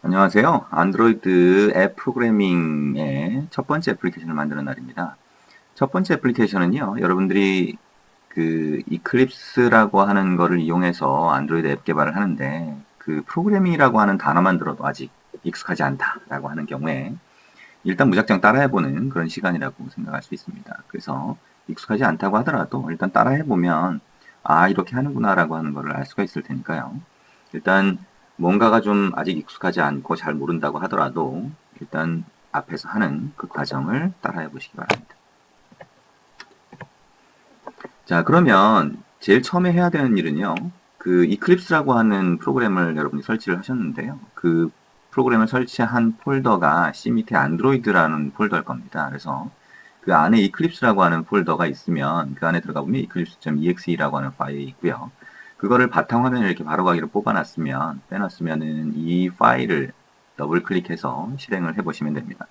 안녕하세요. 안드로이드 앱 프로그래밍의 첫 번째 애플리케이션을 만드는 날입니다. 첫 번째 애플리케이션은요, 여러분들이 그 이클립스라고 하는 거를 이용해서 안드로이드 앱 개발을 하는데, 그 프로그래밍이라고 하는 단어만 들어도 아직 익숙하지 않다라고 하는 경우에 일단 무작정 따라해보는 그런 시간이라고 생각할 수 있습니다. 그래서 익숙하지 않다고 하더라도 일단 따라해보면 아, 이렇게 하는구나라고 하는 거를 알 수가 있을 테니까요. 일단 뭔가가 좀 아직 익숙하지 않고 잘 모른다고 하더라도 일단 앞에서 하는 그 과정을 따라해 보시기 바랍니다. 자, 그러면 제일 처음에 해야 되는 일은요. 그 이클립스라고 하는 프로그램을 여러분이 설치를 하셨는데요. 그 프로그램을 설치한 폴더가 C 밑에 안드로이드라는 폴더일 겁니다. 그래서 그 안에 이클립스라고 하는 폴더가 있으면 그 안에 들어가 보면 eclipse.exe라고 하는 파일이 있고요. 그거를 바탕화면을 이렇게 바로가기로 뽑아놨으면 빼놨으면은 이 파일을 더블 클릭해서 실행을 해보시면 됩니다.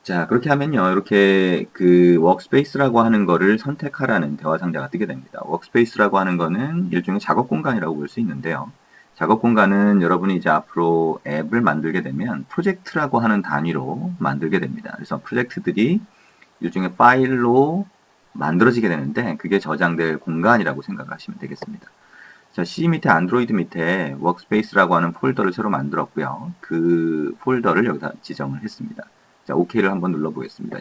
자, 그렇게 하면요. 이렇게 그 워크스페이스라고 하는 거를 선택하라는 대화 상자가 뜨게 됩니다. 워크스페이스라고 하는 거는 일종의 작업 공간이라고 볼 수 있는데요. 작업 공간은 여러분이 이제 앞으로 앱을 만들게 되면 프로젝트라고 하는 단위로 만들게 됩니다. 그래서 프로젝트들이 일종의 파일로 만들어지게 되는데 그게 저장될 공간이라고 생각하시면 되겠습니다. 자, C 밑에 안드로이드 밑에 워크스페이스라고 하는 폴더를 새로 만들었고요. 그 폴더를 여기다 지정을 했습니다. 자, OK를 한번 눌러보겠습니다.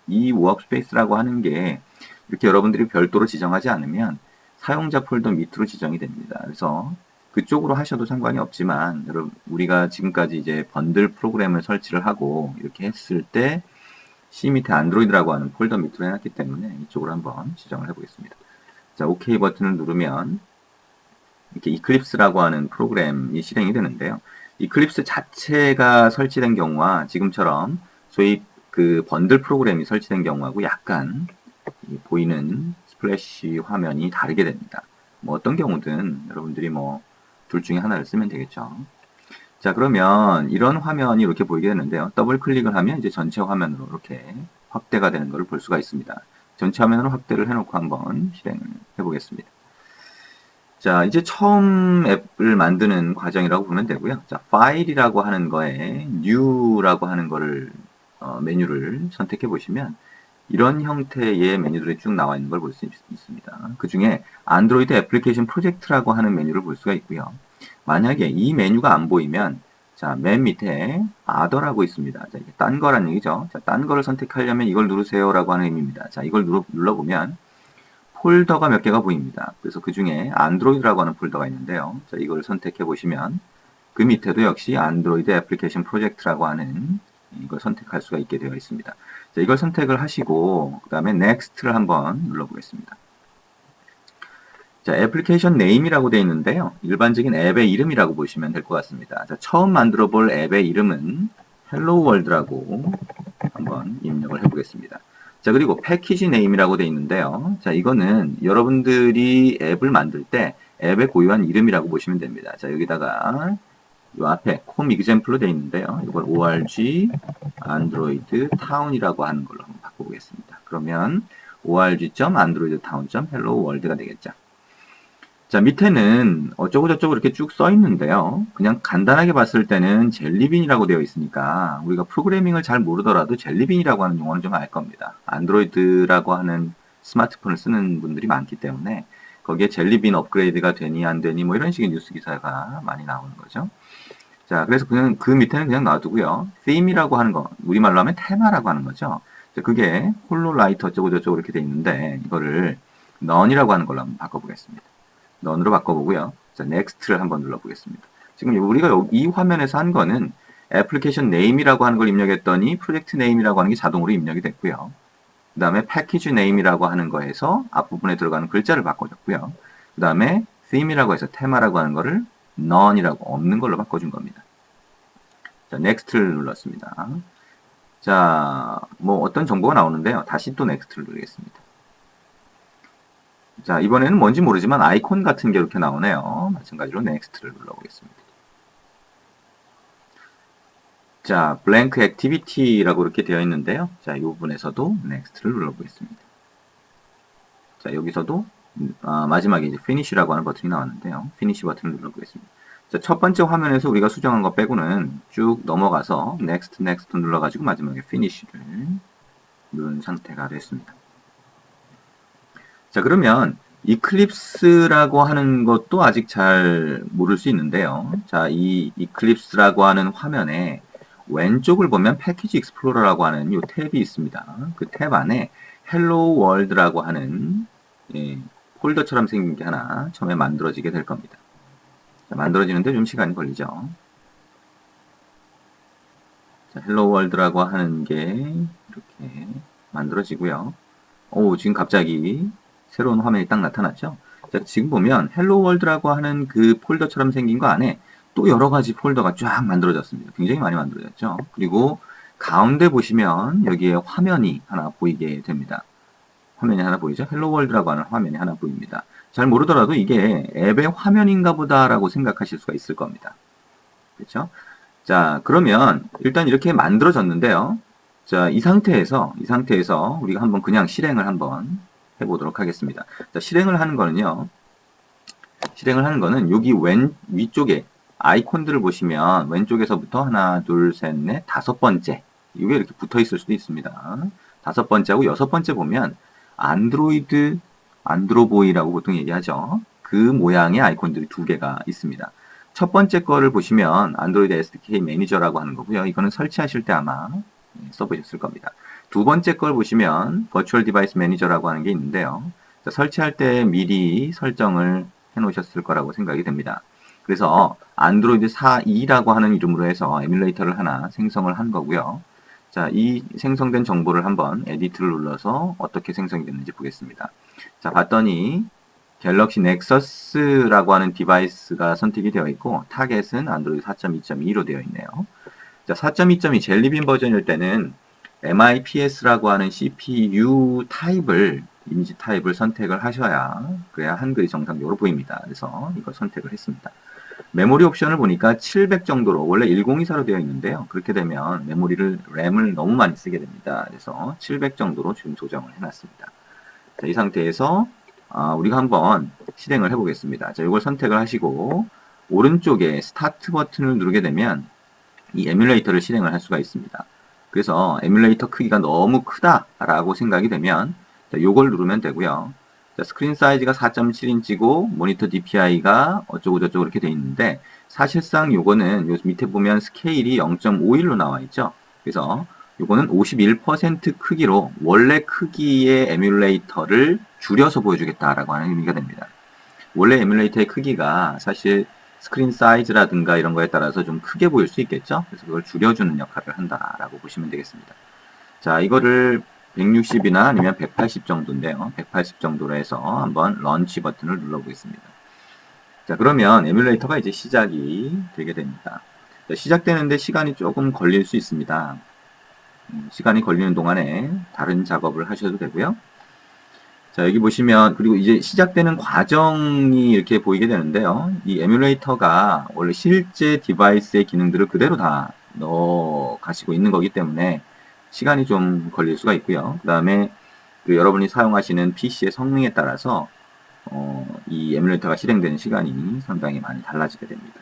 이 워크스페이스라고 하는 게 이렇게 여러분들이 별도로 지정하지 않으면 사용자 폴더 밑으로 지정이 됩니다. 그래서 그쪽으로 하셔도 상관이 없지만 여러분 우리가 지금까지 이제 번들 프로그램을 설치를 하고 이렇게 했을 때 C 밑에 안드로이드라고 하는 폴더 밑으로 해놨기 때문에 이쪽으로 한번 지정을 해보겠습니다. 자, OK 버튼을 누르면 이렇게 이클립스라고 하는 프로그램이 실행이 되는데요. 이클립스 자체가 설치된 경우와 지금처럼 소위 그 번들 프로그램이 설치된 경우하고 약간 보이는 스플래시 화면이 다르게 됩니다. 뭐 어떤 경우든 여러분들이 뭐 둘 중에 하나를 쓰면 되겠죠. 자, 그러면 이런 화면이 이렇게 보이게 되는데요. 더블 클릭을 하면 이제 전체 화면으로 이렇게 확대가 되는 것을 볼 수가 있습니다. 전체 화면으로 확대를 해놓고 한번 실행을 해보겠습니다. 자, 이제 처음 앱을 만드는 과정이라고 보면 되고요. 자, 파일이라고 하는 거에 new라고 하는 거를 메뉴를 선택해 보시면 이런 형태의 메뉴들이 쭉 나와 있는 걸 볼 수 있습니다. 그 중에 안드로이드 애플리케이션 프로젝트라고 하는 메뉴를 볼 수가 있고요. 만약에 이 메뉴가 안 보이면 자, 맨 밑에 other라고 있습니다. 자, 이게 딴 거란 얘기죠. 자, 딴 거를 선택하려면 이걸 누르세요라고 하는 의미입니다. 자, 이걸 눌러보면 폴더가 몇 개가 보입니다. 그래서 그 중에 안드로이드라고 하는 폴더가 있는데요. 자, 이걸 선택해 보시면 그 밑에도 역시 안드로이드 애플리케이션 프로젝트라고 하는 이걸 선택할 수가 있게 되어 있습니다. 자, 이걸 선택을 하시고 그 다음에 Next를 한번 눌러보겠습니다. 자, 애플리케이션 네임이라고 되어 있는데요. 일반적인 앱의 이름이라고 보시면 될 것 같습니다. 자, 처음 만들어 볼 앱의 이름은 헬로 월드라고 한번 입력을 해보겠습니다. 자, 그리고 패키지 네임이라고 되어 있는데요. 자, 이거는 여러분들이 앱을 만들 때 앱의 고유한 이름이라고 보시면 됩니다. 자, 여기다가 이 앞에 콤 example로 되어 있는데요. 이걸 org android town이라고 하는 걸로 한번 바꿔보겠습니다. 그러면 org.androidtown.helloworld가 되겠죠. 자, 밑에는 어쩌고저쩌고 이렇게 쭉 써 있는데요. 그냥 간단하게 봤을 때는 젤리빈이라고 되어 있으니까 우리가 프로그래밍을 잘 모르더라도 젤리빈이라고 하는 용어는 좀 알 겁니다. 안드로이드라고 하는 스마트폰을 쓰는 분들이 많기 때문에 거기에 젤리빈 업그레이드가 되니 안 되니 뭐 이런 식의 뉴스 기사가 많이 나오는 거죠. 자, 그래서 그냥 그 밑에는 그냥 놔두고요. theme이라고 하는 거, 우리말로 하면 테마라고 하는 거죠. 자, 그게 홀로라이트 어쩌고저쩌고 이렇게 돼 있는데 이거를 none이라고 하는 걸로 한번 바꿔보겠습니다. none으로 바꿔보고요. 자, next를 한번 눌러보겠습니다. 지금 우리가 이 화면에서 한 거는 애플리케이션 네임이라고 하는 걸 입력했더니 프로젝트 네임이라고 하는 게 자동으로 입력이 됐고요. 그 다음에 패키지 네임이라고 하는 거에서 앞부분에 들어가는 글자를 바꿔줬고요. 그 다음에 theme이라고 해서 테마라고 하는 거를 none이라고 없는 걸로 바꿔준 겁니다. 자, next를 눌렀습니다. 자, 뭐 어떤 정보가 나오는데요. 다시 또 next를 누르겠습니다. 자, 이번에는 뭔지 모르지만 아이콘 같은 게 이렇게 나오네요. 마찬가지로 next를 눌러보겠습니다. 자, blank activity라고 이렇게 되어 있는데요. 자, 이 부분에서도 next를 눌러보겠습니다. 자, 여기서도 마지막에 이제 finish라고 하는 버튼이 나왔는데요. finish 버튼을 눌러보겠습니다. 자, 첫 번째 화면에서 우리가 수정한 거 빼고는 쭉 넘어가서 Next, Next 눌러가지고 마지막에 Finish를 누른 상태가 됐습니다. 자, 그러면 이클립스라고 하는 것도 아직 잘 모를 수 있는데요. 자, 이 이클립스라고 하는 화면에 왼쪽을 보면 패키지 익스플로러라고 하는 이 탭이 있습니다. 그 탭 안에 헬로 월드라고 하는 폴더처럼 생긴 게 하나 처음에 만들어지게 될 겁니다. 자, 만들어지는데 좀 시간이 걸리죠. 자, 헬로 월드라고 하는 게 이렇게 만들어지고요. 오, 지금 갑자기 새로운 화면이 딱 나타났죠? 자, 지금 보면 헬로 월드라고 하는 그 폴더처럼 생긴 거 안에 또 여러 가지 폴더가 쫙 만들어졌습니다. 굉장히 많이 만들어졌죠? 그리고 가운데 보시면 여기에 화면이 하나 보이게 됩니다. 화면이 하나 보이죠? 헬로 월드라고 하는 화면이 하나 보입니다. 잘 모르더라도 이게 앱의 화면인가 보다라고 생각하실 수가 있을 겁니다. 그렇죠? 자, 그러면 일단 이렇게 만들어졌는데요. 자, 이 상태에서 우리가 한번 그냥 실행을 한번 해보도록 하겠습니다. 자, 실행을 하는 거는 여기 위쪽에 아이콘들을 보시면 왼쪽에서부터 하나, 둘, 셋, 넷, 다섯 번째. 이게 이렇게 붙어 있을 수도 있습니다. 다섯 번째하고 여섯 번째 보면 안드로보이라고 보통 얘기하죠. 그 모양의 아이콘들이 두 개가 있습니다. 첫 번째 거를 보시면 안드로이드 SDK 매니저라고 하는 거고요. 이거는 설치하실 때 아마 써보셨을 겁니다. 두 번째 걸 보시면 버추얼 디바이스 매니저라고 하는 게 있는데요. 설치할 때 미리 설정을 해 놓으셨을 거라고 생각이 됩니다. 그래서 안드로이드 4.2라고 하는 이름으로 해서 에뮬레이터를 하나 생성을 한 거고요. 자, 이 생성된 정보를 한번 에디트를 눌러서 어떻게 생성이 됐는지 보겠습니다. 자, 봤더니 갤럭시 넥서스라고 하는 디바이스가 선택이 되어 있고 타겟은 안드로이드 4.2.2로 되어 있네요. 자, 4.2.2 젤리빈 버전일 때는 MIPS라고 하는 CPU 타입을 이미지 타입을 선택을 하셔야 그래야 한글이 정상적으로 보입니다. 그래서 이걸 선택을 했습니다. 메모리 옵션을 보니까 700 정도로 원래 1024로 되어 있는데요. 그렇게 되면 램을 너무 많이 쓰게 됩니다. 그래서 700 정도로 지금 조정을 해놨습니다. 자, 이 상태에서 우리가 한번 실행을 해보겠습니다. 자, 이걸 선택을 하시고 오른쪽에 스타트 버튼을 누르게 되면 이 에뮬레이터를 실행을 할 수가 있습니다. 그래서 에뮬레이터 크기가 너무 크다라고 생각이 되면 이걸 누르면 되고요. 자, 스크린 사이즈가 4.7인치고 모니터 DPI가 어쩌고 저쩌고 이렇게 돼 있는데 사실상 요거는 요 밑에 보면 스케일이 0.51로 나와 있죠. 그래서 요거는 51% 크기로 원래 크기의 에뮬레이터를 줄여서 보여주겠다라고 하는 의미가 됩니다. 원래 에뮬레이터의 크기가 사실 스크린 사이즈라든가 이런 거에 따라서 좀 크게 보일 수 있겠죠. 그래서 그걸 줄여주는 역할을 한다라고 보시면 되겠습니다. 자, 이거를 160이나 아니면 180 정도인데요. 180 정도로 해서 한번 런치 버튼을 눌러보겠습니다. 자, 그러면 에뮬레이터가 이제 시작이 되게 됩니다. 자, 시작되는데 시간이 조금 걸릴 수 있습니다. 시간이 걸리는 동안에 다른 작업을 하셔도 되고요. 자, 여기 보시면, 그리고 이제 시작되는 과정이 이렇게 보이게 되는데요. 이 에뮬레이터가 원래 실제 디바이스의 기능들을 그대로 다 넣어 가시고 있는 거기 때문에 시간이 좀 걸릴 수가 있고요. 그 다음에 여러분이 사용하시는 PC의 성능에 따라서 이 에뮬레이터가 실행되는 시간이 상당히 많이 달라지게 됩니다.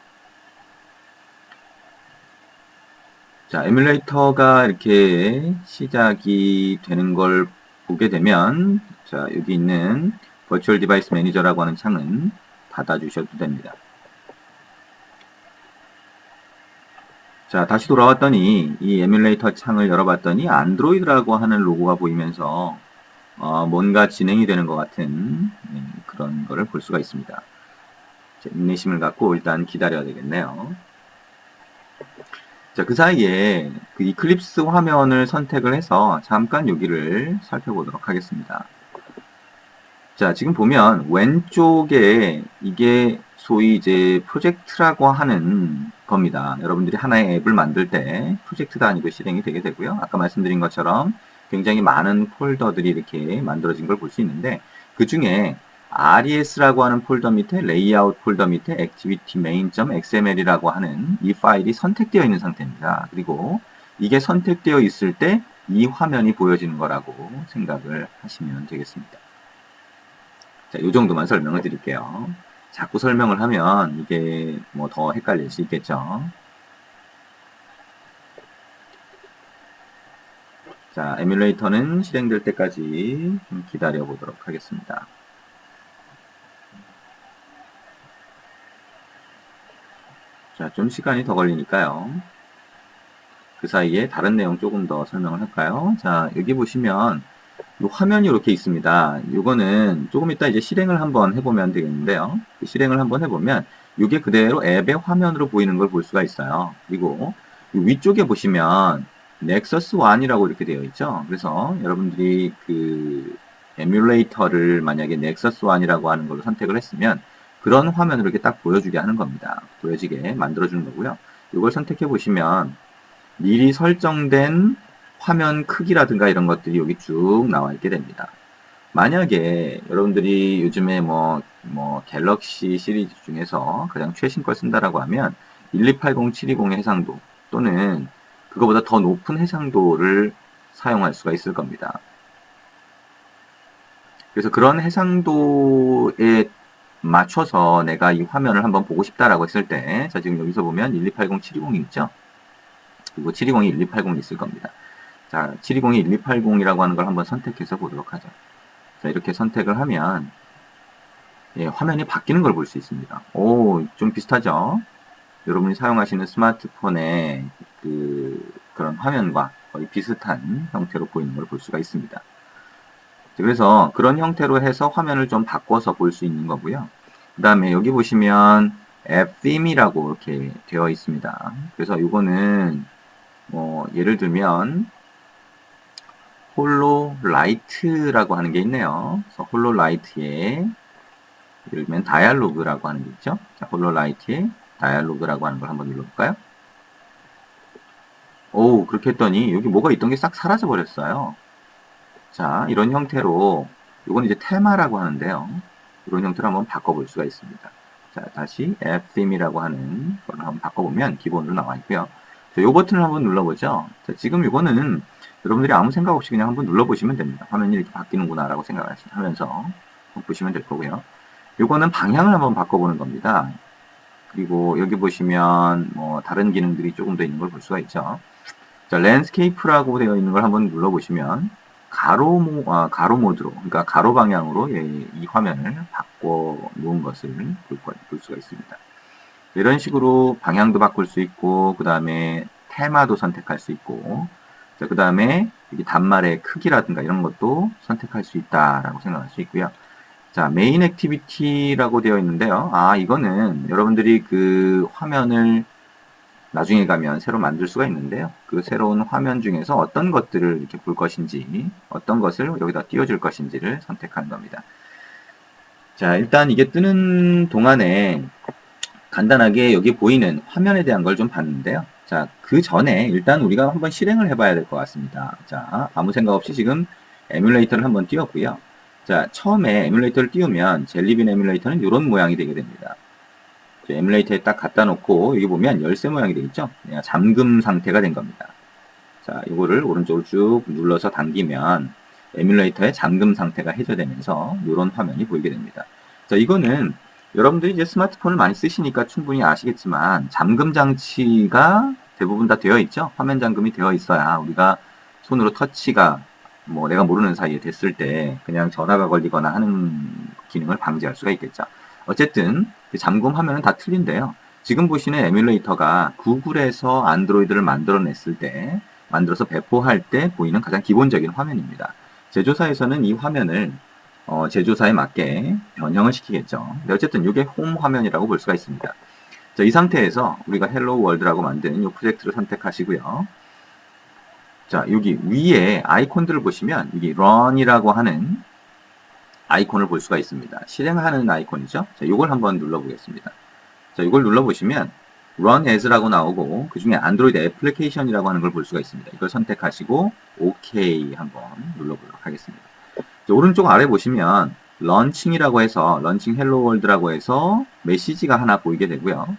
자, 에뮬레이터가 이렇게 시작이 되는 걸 보게 되면 자, 여기 있는 버추얼 디바이스 매니저라고 하는 창은 닫아주셔도 됩니다. 자, 다시 돌아왔더니 이 에뮬레이터 창을 열어봤더니 안드로이드라고 하는 로고가 보이면서 뭔가 진행이 되는 것 같은 그런 거를 볼 수가 있습니다. 자, 인내심을 갖고 일단 기다려야 되겠네요. 자, 그 사이에 그 이클립스 화면을 선택을 해서 잠깐 여기를 살펴보도록 하겠습니다. 자, 지금 보면 왼쪽에 이게 소위 이제 프로젝트라고 하는 겁니다. 여러분들이 하나의 앱을 만들 때 프로젝트 단위로 실행이 되게 되고요. 아까 말씀드린 것처럼 굉장히 많은 폴더들이 이렇게 만들어진 걸 볼 수 있는데 그 중에 RES라고 하는 폴더 밑에 레이아웃 폴더 밑에 activity main.xml이라고 하는 이 파일이 선택되어 있는 상태입니다. 그리고 이게 선택되어 있을 때 이 화면이 보여지는 거라고 생각을 하시면 되겠습니다. 자, 이 정도만 설명을 드릴게요. 자꾸 설명을 하면 이게 뭐 더 헷갈릴 수 있겠죠. 자, 에뮬레이터는 실행될 때까지 좀 기다려 보도록 하겠습니다. 자, 좀 시간이 더 걸리니까요. 그 사이에 다른 내용 조금 더 설명을 할까요? 자, 여기 보시면 이 화면이 이렇게 있습니다. 이거는 조금 이따 이제 실행을 한번 해보면 되겠는데요. 실행을 한번 해보면 이게 그대로 앱의 화면으로 보이는 걸 볼 수가 있어요. 그리고 위쪽에 보시면 넥서스 1이라고 이렇게 되어 있죠. 그래서 여러분들이 그 에뮬레이터를 만약에 넥서스 1이라고 하는 걸로 선택을 했으면 그런 화면으로 이렇게 딱 보여주게 하는 겁니다. 보여지게 만들어주는 거고요. 이걸 선택해 보시면 미리 설정된 화면 크기라든가 이런 것들이 여기 쭉 나와 있게 됩니다. 만약에 여러분들이 요즘에 갤럭시 시리즈 중에서 가장 최신 걸 쓴다라고 하면 1280720의 해상도 또는 그거보다 더 높은 해상도를 사용할 수가 있을 겁니다. 그래서 그런 해상도에 맞춰서 내가 이 화면을 한번 보고 싶다라고 했을 때, 자, 지금 여기서 보면 1280720이 있죠? 그리고 720이 1280이 있을 겁니다. 자, 720이 1280이라고 하는 걸 한번 선택해서 보도록 하죠. 자, 이렇게 선택을 하면 예, 화면이 바뀌는 걸 볼 수 있습니다. 오, 좀 비슷하죠? 여러분이 사용하시는 스마트폰의 그런 화면과 거의 비슷한 형태로 보이는 걸 볼 수가 있습니다. 그래서 그런 형태로 해서 화면을 좀 바꿔서 볼 수 있는 거고요. 그 다음에 여기 보시면 앱 theme이라고 이렇게 되어 있습니다. 그래서 이거는 예를 들면 홀로라이트라고 하는 게 있네요. 그래서 홀로라이트에 예를 들면 다이얼로그라고 하는 게 있죠. 자, 홀로라이트에 다이얼로그라고 하는 걸 한번 눌러볼까요? 오, 그렇게 했더니 여기 뭐가 있던 게 싹 사라져 버렸어요. 자, 이런 형태로 이건 이제 테마라고 하는데요. 이런 형태로 한번 바꿔볼 수가 있습니다. 자, 다시 앱 theme이라고 하는 걸 한번 바꿔보면 기본으로 나와 있고요. 자, 이 버튼을 한번 눌러보죠. 자, 지금 이거는 여러분들이 아무 생각 없이 그냥 한번 눌러보시면 됩니다. 화면이 이렇게 바뀌는구나 라고 생각하면서 보시면 될 거고요. 이거는 방향을 한번 바꿔보는 겁니다. 그리고 여기 보시면 다른 기능들이 조금 더 있는 걸 볼 수가 있죠. 자, 랜드스케이프라고 되어 있는 걸 한번 눌러보시면 가로 모드로, 그러니까 가로 방향으로 예, 이 화면을 바꿔 놓은 것을 볼 수가 있습니다. 이런 식으로 방향도 바꿀 수 있고, 그 다음에 테마도 선택할 수 있고, 그 다음에 단말의 크기라든가 이런 것도 선택할 수 있다라고 생각할 수 있고요. 자, 메인 액티비티라고 되어 있는데요. 아, 이거는 여러분들이 그 화면을 나중에 가면 새로 만들 수가 있는데요. 그 새로운 화면 중에서 어떤 것들을 이렇게 볼 것인지, 어떤 것을 여기다 띄워줄 것인지를 선택하는 겁니다. 자, 일단 이게 뜨는 동안에 간단하게 여기 보이는 화면에 대한 걸 좀 봤는데요. 자, 그 전에 일단 우리가 한번 실행을 해봐야 될 것 같습니다. 자, 아무 생각 없이 지금 에뮬레이터를 한번 띄웠고요. 자, 처음에 에뮬레이터를 띄우면 젤리빈 에뮬레이터는 이런 모양이 되게 됩니다. 에뮬레이터에 딱 갖다 놓고 여기 보면 열쇠 모양이 되어 있죠. 잠금 상태가 된 겁니다. 자, 이거를 오른쪽으로 쭉 눌러서 당기면 에뮬레이터의 잠금 상태가 해제되면서 이런 화면이 보이게 됩니다. 자, 이거는 여러분들이 이제 스마트폰을 많이 쓰시니까 충분히 아시겠지만 잠금 장치가 대부분 다 되어 있죠. 화면 잠금이 되어 있어야 우리가 손으로 터치가 내가 모르는 사이에 됐을 때 그냥 전화가 걸리거나 하는 기능을 방지할 수가 있겠죠. 어쨌든 잠금 화면은 다 틀린데요. 지금 보시는 에뮬레이터가 구글에서 안드로이드를 만들어냈을 때 만들어서 배포할 때 보이는 가장 기본적인 화면입니다. 제조사에서는 이 화면을 제조사에 맞게 변형을 시키겠죠. 근데 어쨌든 이게 홈 화면이라고 볼 수가 있습니다. 자, 이 상태에서 우리가 헬로 월드라고 만든 이 프로젝트를 선택하시고요. 자, 여기 위에 아이콘들을 보시면 여기 run이라고 하는 아이콘을 볼 수가 있습니다. 실행하는 아이콘이죠. 자, 이걸 한번 눌러보겠습니다. 자, 이걸 눌러보시면 Run As라고 나오고 그 중에 안드로이드 애플리케이션이라고 하는 걸 볼 수가 있습니다. 이걸 선택하시고 OK 한번 눌러보도록 하겠습니다. 자, 오른쪽 아래 보시면 런칭이라고 해서 런칭 헬로 월드라고 해서 메시지가 하나 보이게 되고요.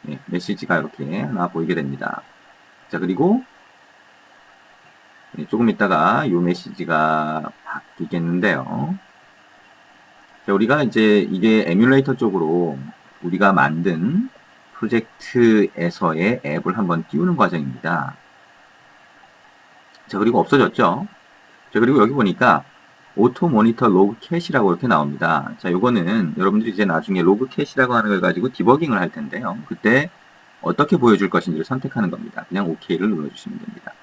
네, 메시지가 이렇게 하나 보이게 됩니다. 자, 그리고 조금 있다가 이 메시지가 바뀌겠는데요. 자, 우리가 이제 이게 에뮬레이터 쪽으로 우리가 만든 프로젝트에서의 앱을 한번 띄우는 과정입니다. 자, 그리고 없어졌죠? 자, 그리고 여기 보니까 오토 모니터 로그 캐시라고 이렇게 나옵니다. 자, 요거는 여러분들이 이제 나중에 로그 캐시라고 하는 걸 가지고 디버깅을 할 텐데요. 그때 어떻게 보여줄 것인지를 선택하는 겁니다. 그냥 OK를 눌러주시면 됩니다.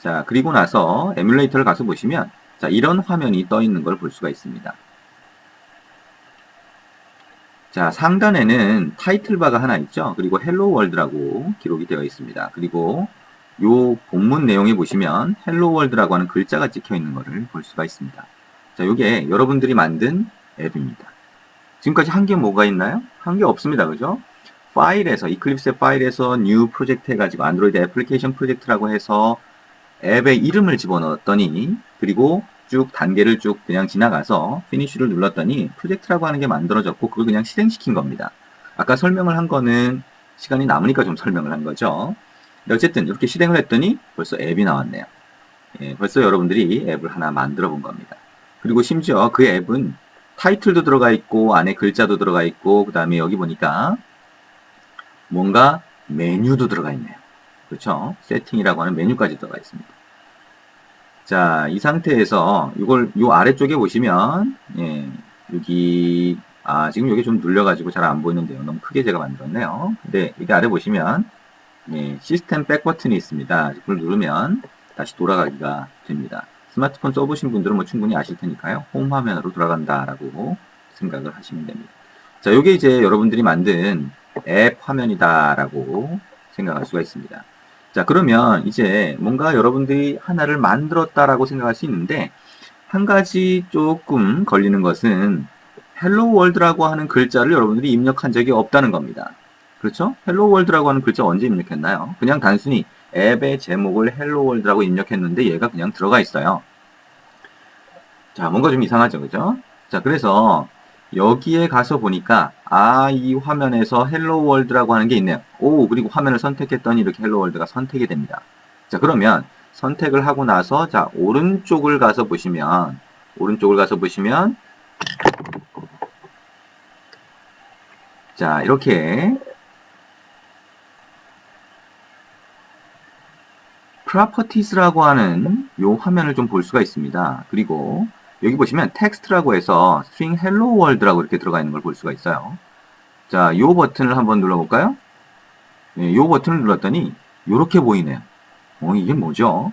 자, 그리고 나서 에뮬레이터를 가서 보시면 자, 이런 화면이 떠 있는 걸 볼 수가 있습니다. 자, 상단에는 타이틀바가 하나 있죠. 그리고 헬로 월드라고 기록이 되어 있습니다. 그리고 요 본문 내용에 보시면 헬로 월드라고 하는 글자가 찍혀 있는 것을 볼 수가 있습니다. 자, 요게 여러분들이 만든 앱입니다. 지금까지 한 게 뭐가 있나요? 한 게 없습니다. 그죠? 파일에서, 이클립스 파일에서 뉴 프로젝트 해가지고 안드로이드 애플리케이션 프로젝트라고 해서 앱의 이름을 집어넣었더니, 그리고 쭉 단계를 쭉 그냥 지나가서 피니쉬를 눌렀더니 프로젝트라고 하는 게 만들어졌고 그걸 그냥 실행시킨 겁니다. 아까 설명을 한 거는 시간이 남으니까 좀 설명을 한 거죠. 어쨌든 이렇게 실행을 했더니 벌써 앱이 나왔네요. 예, 벌써 여러분들이 앱을 하나 만들어 본 겁니다. 그리고 심지어 그 앱은 타이틀도 들어가 있고 안에 글자도 들어가 있고 그 다음에 여기 보니까 뭔가 메뉴도 들어가 있네요. 그렇죠? 세팅이라고 하는 메뉴까지 들어가 있습니다. 자, 이 상태에서 이걸 요 아래쪽에 보시면 예, 여기 지금 여기 좀 눌려가지고 잘 안 보이는데요. 너무 크게 제가 만들었네요. 근데 여기 아래 보시면 예, 시스템 백 버튼이 있습니다. 그걸 누르면 다시 돌아가기가 됩니다. 스마트폰 써보신 분들은 뭐 충분히 아실 테니까요. 홈 화면으로 돌아간다라고 생각을 하시면 됩니다. 자, 이게 이제 여러분들이 만든 앱 화면이다라고 생각할 수가 있습니다. 자, 그러면 이제 뭔가 여러분들이 하나를 만들었다라고 생각할 수 있는데 한 가지 조금 걸리는 것은 헬로 월드라고 하는 글자를 여러분들이 입력한 적이 없다는 겁니다. 그렇죠? 헬로 월드라고 하는 글자 언제 입력했나요? 그냥 단순히 앱의 제목을 헬로 월드라고 입력했는데 얘가 그냥 들어가 있어요. 자, 뭔가 좀 이상하죠, 그죠? 자, 그래서 여기에 가서 보니까 이 화면에서 헬로 월드라고 하는 게 있네요. 오, 그리고 화면을 선택했더니 이렇게 헬로 월드가 선택이 됩니다. 자, 그러면 선택을 하고 나서 자, 오른쪽을 가서 보시면 자, 이렇게 properties라고 하는 요 화면을 좀 볼 수가 있습니다. 그리고 여기 보시면 텍스트라고 해서 string hello world라고 이렇게 들어가 있는 걸 볼 수가 있어요. 자, 요 버튼을 한번 눌러볼까요? 네, 요 버튼을 눌렀더니 이렇게 보이네요. 이게 뭐죠?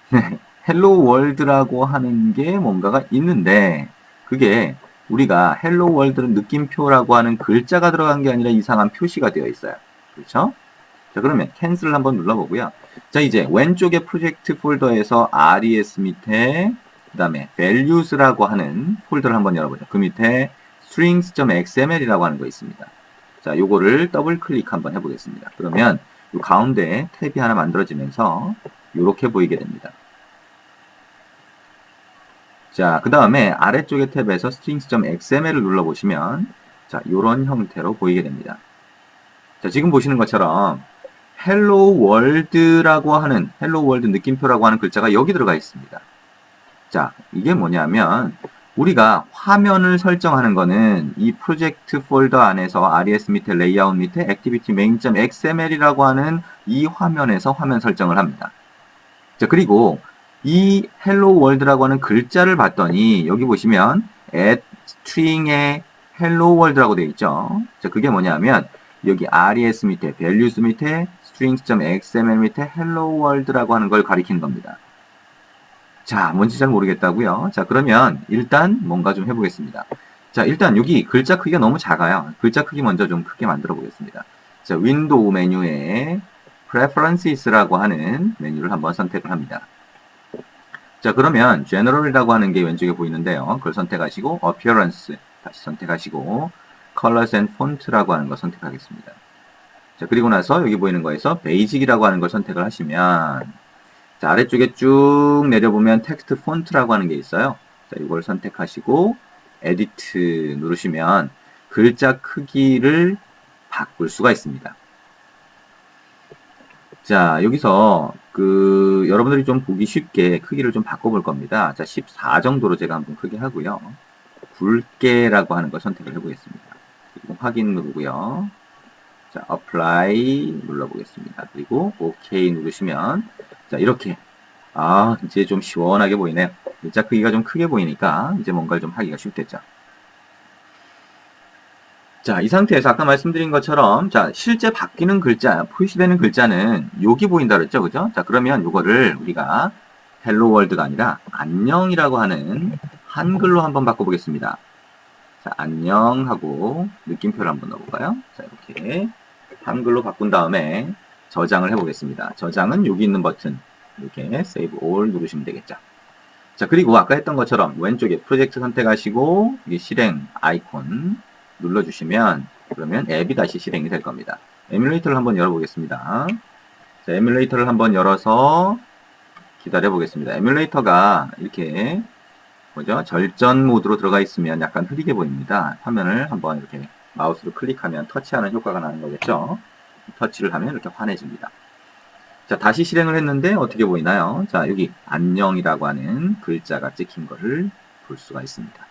네, 헬로 월드라고 하는 게 뭔가가 있는데 그게 우리가 헬로 월드는 느낌표라고 하는 글자가 들어간 게 아니라 이상한 표시가 되어 있어요. 그렇죠? 자, 그러면 캔슬을 한번 눌러보고요. 자, 이제 왼쪽에 프로젝트 폴더에서 RES 밑에 그 다음에 values라고 하는 폴더를 한번 열어보죠. 그 밑에 strings.xml이라고 하는 거 있습니다. 자, 요거를 더블 클릭 한번 해보겠습니다. 그러면 요 가운데 탭이 하나 만들어지면서 이렇게 보이게 됩니다. 자, 그 다음에 아래쪽의 탭에서 strings.xml을 눌러보시면 자, 요런 형태로 보이게 됩니다. 자, 지금 보시는 것처럼 헬로 월드라고 하는 헬로 월드 느낌표라고 하는 글자가 여기 들어가 있습니다. 자, 이게 뭐냐면 우리가 화면을 설정하는 거는 이 프로젝트 폴더 안에서 RES 밑에 레이아웃 밑에 액티비티 main.xml이라고 하는 이 화면에서 화면 설정을 합니다. 자, 그리고 이 헬로 월드라고 하는 글자를 봤더니 여기 보시면 at string에 헬로 월드라고 되어 있죠. 자, 그게 뭐냐면 여기 res 밑에 values 밑에 strings.xml 밑에 hello world라고 하는 걸 가리키는 겁니다. 자, 뭔지 잘 모르겠다고요. 자, 그러면 일단 뭔가 좀 해보겠습니다. 자, 일단 여기 글자 크기가 너무 작아요. 글자 크기 먼저 좀 크게 만들어 보겠습니다. 자, 윈도우 메뉴에 preferences라고 하는 메뉴를 한번 선택을 합니다. 자, 그러면 general이라고 하는 게 왼쪽에 보이는데요. 그걸 선택하시고 appearance 다시 선택하시고 colors and font라고 하는 걸 선택하겠습니다. 자, 그리고 나서 여기 보이는 거에서 basic이라고 하는 걸 선택을 하시면 자, 아래쪽에 쭉 내려보면 텍스트 폰트라고 하는 게 있어요. 자, 이걸 선택하시고 edit 누르시면 글자 크기를 바꿀 수가 있습니다. 자, 여기서 여러분들이 좀 보기 쉽게 크기를 좀 바꿔볼 겁니다. 자, 14 정도로 제가 한번 크게 하고요. 굵게라고 하는 걸 선택을 해보겠습니다. 그리고 확인 누르고요. 자, apply 눌러보겠습니다. 그리고 OK 누르시면 자, 이렇게 이제 좀 시원하게 보이네요. 글자 크기가 좀 크게 보이니까 이제 뭔가를 좀 하기가 쉽겠죠. 자, 이 상태에서 아까 말씀드린 것처럼 자, 실제 바뀌는 글자, 표시되는 글자는 여기 보인다 그랬죠. 그죠? 자, 그러면 이거를 우리가 헬로 월드가 아니라 안녕이라고 하는 한글로 한번 바꿔보겠습니다. 자, 안녕하고 느낌표를 한번 넣어볼까요? 자, 이렇게 한글로 바꾼 다음에 저장을 해보겠습니다. 저장은 여기 있는 버튼 이렇게 Save All 누르시면 되겠죠. 자, 그리고 아까 했던 것처럼 왼쪽에 프로젝트 선택하시고 이게 실행 아이콘 눌러주시면 그러면 앱이 다시 실행이 될 겁니다. 에뮬레이터를 한번 열어보겠습니다. 자, 에뮬레이터를 한번 열어서 기다려 보겠습니다. 에뮬레이터가 이렇게 뭐죠? 절전 모드로 들어가 있으면 약간 흐리게 보입니다. 화면을 한번 이렇게 마우스로 클릭하면 터치하는 효과가 나는 거겠죠? 터치를 하면 이렇게 환해집니다. 자, 다시 실행을 했는데 어떻게 보이나요? 자, 여기 안녕이라고 하는 글자가 찍힌 거를 볼 수가 있습니다.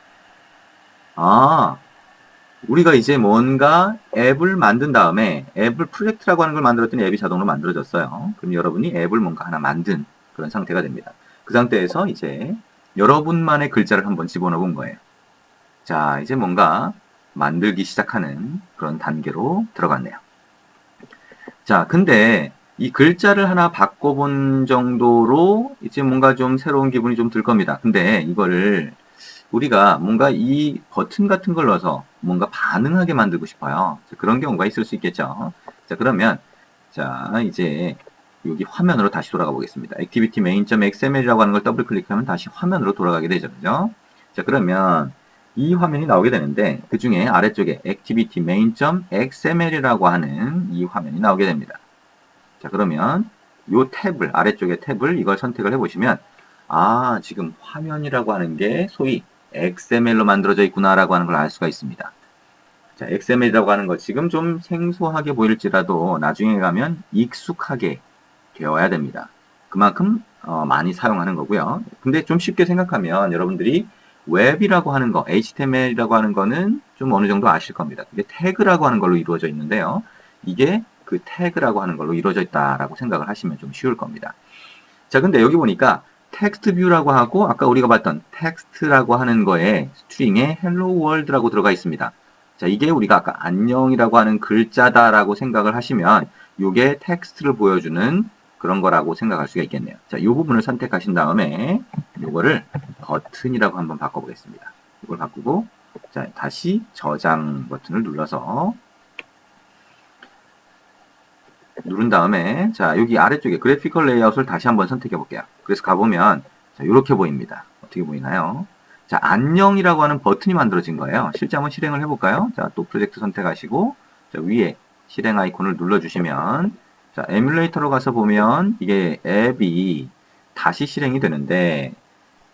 우리가 이제 뭔가 앱을 만든 다음에 앱을 프로젝트라고 하는 걸 만들었더니 앱이 자동으로 만들어졌어요. 그럼 여러분이 앱을 뭔가 하나 만든 그런 상태가 됩니다. 그 상태에서 이제 여러분만의 글자를 한번 집어넣어 본 거예요. 자, 이제 뭔가 만들기 시작하는 그런 단계로 들어갔네요. 자, 근데 이 글자를 하나 바꿔본 정도로 이제 뭔가 좀 새로운 기분이 좀 들 겁니다. 근데 이거를 우리가 뭔가 이 버튼 같은 걸 넣어서 뭔가 반응하게 만들고 싶어요. 그런 경우가 있을 수 있겠죠. 자, 그러면 자, 이제 여기 화면으로 다시 돌아가 보겠습니다. activity main.xml이라고 하는 걸 더블 클릭하면 다시 화면으로 돌아가게 되죠. 그죠? 자, 그러면 이 화면이 나오게 되는데 그 중에 아래쪽에 activity main.xml이라고 하는 이 화면이 나오게 됩니다. 자, 그러면 이 탭을 아래쪽에 탭을 이걸 선택을 해보시면 지금 화면이라고 하는 게 소위 XML로 만들어져 있구나라고 하는 걸 알 수가 있습니다. 자, XML이라고 하는 거 지금 좀 생소하게 보일지라도 나중에 가면 익숙하게 되어야 됩니다. 그만큼 많이 사용하는 거고요. 근데 좀 쉽게 생각하면 여러분들이 웹이라고 하는 거, HTML이라고 하는 거는 좀 어느 정도 아실 겁니다. 그게 태그라고 하는 걸로 이루어져 있는데요. 이게 그 태그라고 하는 걸로 이루어져 있다라고 생각을 하시면 좀 쉬울 겁니다. 자, 근데 여기 보니까 텍스트 뷰라고 하고 아까 우리가 봤던 텍스트라고 하는 거에 스트링에 헬로 월드라고 들어가 있습니다. 자, 이게 우리가 아까 안녕이라고 하는 글자다라고 생각을 하시면 이게 텍스트를 보여주는 그런 거라고 생각할 수가 있겠네요. 자, 이 부분을 선택하신 다음에 이거를 버튼이라고 한번 바꿔보겠습니다. 이걸 바꾸고 자, 다시 저장 버튼을 눌러서 누른 다음에 자, 여기 아래쪽에 그래피컬 레이아웃을 다시 한번 선택해 볼게요. 그래서 가보면 자, 이렇게 보입니다. 어떻게 보이나요? 자, 안녕이라고 하는 버튼이 만들어진 거예요. 실제 한번 실행을 해볼까요? 자, 또 프로젝트 선택하시고 자, 위에 실행 아이콘을 눌러주시면 자, 에뮬레이터로 가서 보면 이게 앱이 다시 실행이 되는데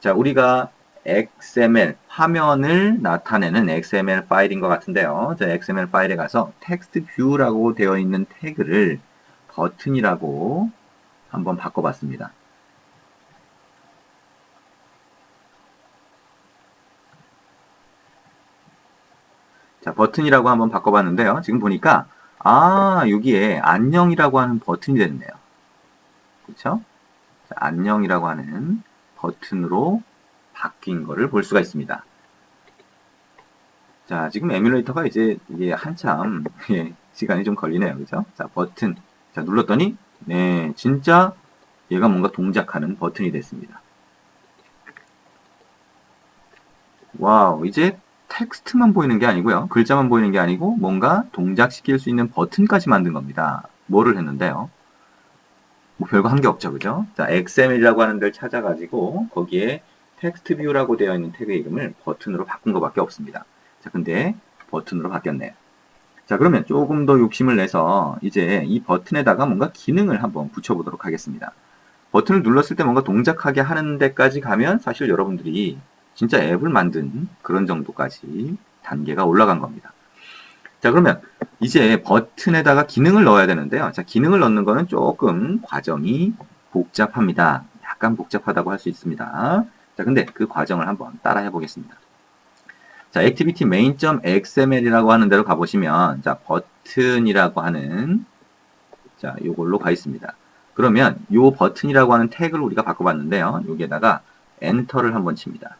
자, 우리가 XML 화면을 나타내는 XML 파일인 것 같은데요. 자, XML 파일에 가서 텍스트 뷰라고 되어 있는 태그를 버튼이라고 한번 바꿔봤습니다. 자, 버튼이라고 한번 바꿔봤는데요. 지금 보니까 여기에 안녕이라고 하는 버튼이 됐네요. 그렇죠? 자, 안녕이라고 하는 버튼으로 바뀐 거를 볼 수가 있습니다. 자, 지금 에뮬레이터가 이제 이게 한참 시간이 좀 걸리네요. 그죠? 자, 버튼. 자, 눌렀더니 네, 진짜 얘가 뭔가 동작하는 버튼이 됐습니다. 와우, 이제 텍스트만 보이는 게 아니고요. 글자만 보이는 게 아니고 뭔가 동작시킬 수 있는 버튼까지 만든 겁니다. 뭐를 했는데요? 뭐 별거 한 게 없죠. 그죠? 자, XML이라고 하는 데를 찾아가지고 거기에 텍스트 뷰라고 되어 있는 태그 이름을 버튼으로 바꾼 것밖에 없습니다. 자, 근데 버튼으로 바뀌었네요. 자, 그러면 조금 더 욕심을 내서 이제 이 버튼에다가 뭔가 기능을 한번 붙여보도록 하겠습니다. 버튼을 눌렀을 때 뭔가 동작하게 하는 데까지 가면 사실 여러분들이 진짜 앱을 만든 그런 정도까지 단계가 올라간 겁니다. 자, 그러면 이제 버튼에다가 기능을 넣어야 되는데요. 자, 기능을 넣는 거는 조금 과정이 복잡합니다. 약간 복잡하다고 할 수 있습니다. 자, 근데 그 과정을 한번 따라 해보겠습니다. 자, activity main.xml이라고 하는 데로 가보시면, 자, 버튼이라고 하는, 자, 요걸로 가 있습니다. 그러면 요 버튼이라고 하는 태그를 우리가 바꿔봤는데요. 여기에다가 엔터를 한번 칩니다.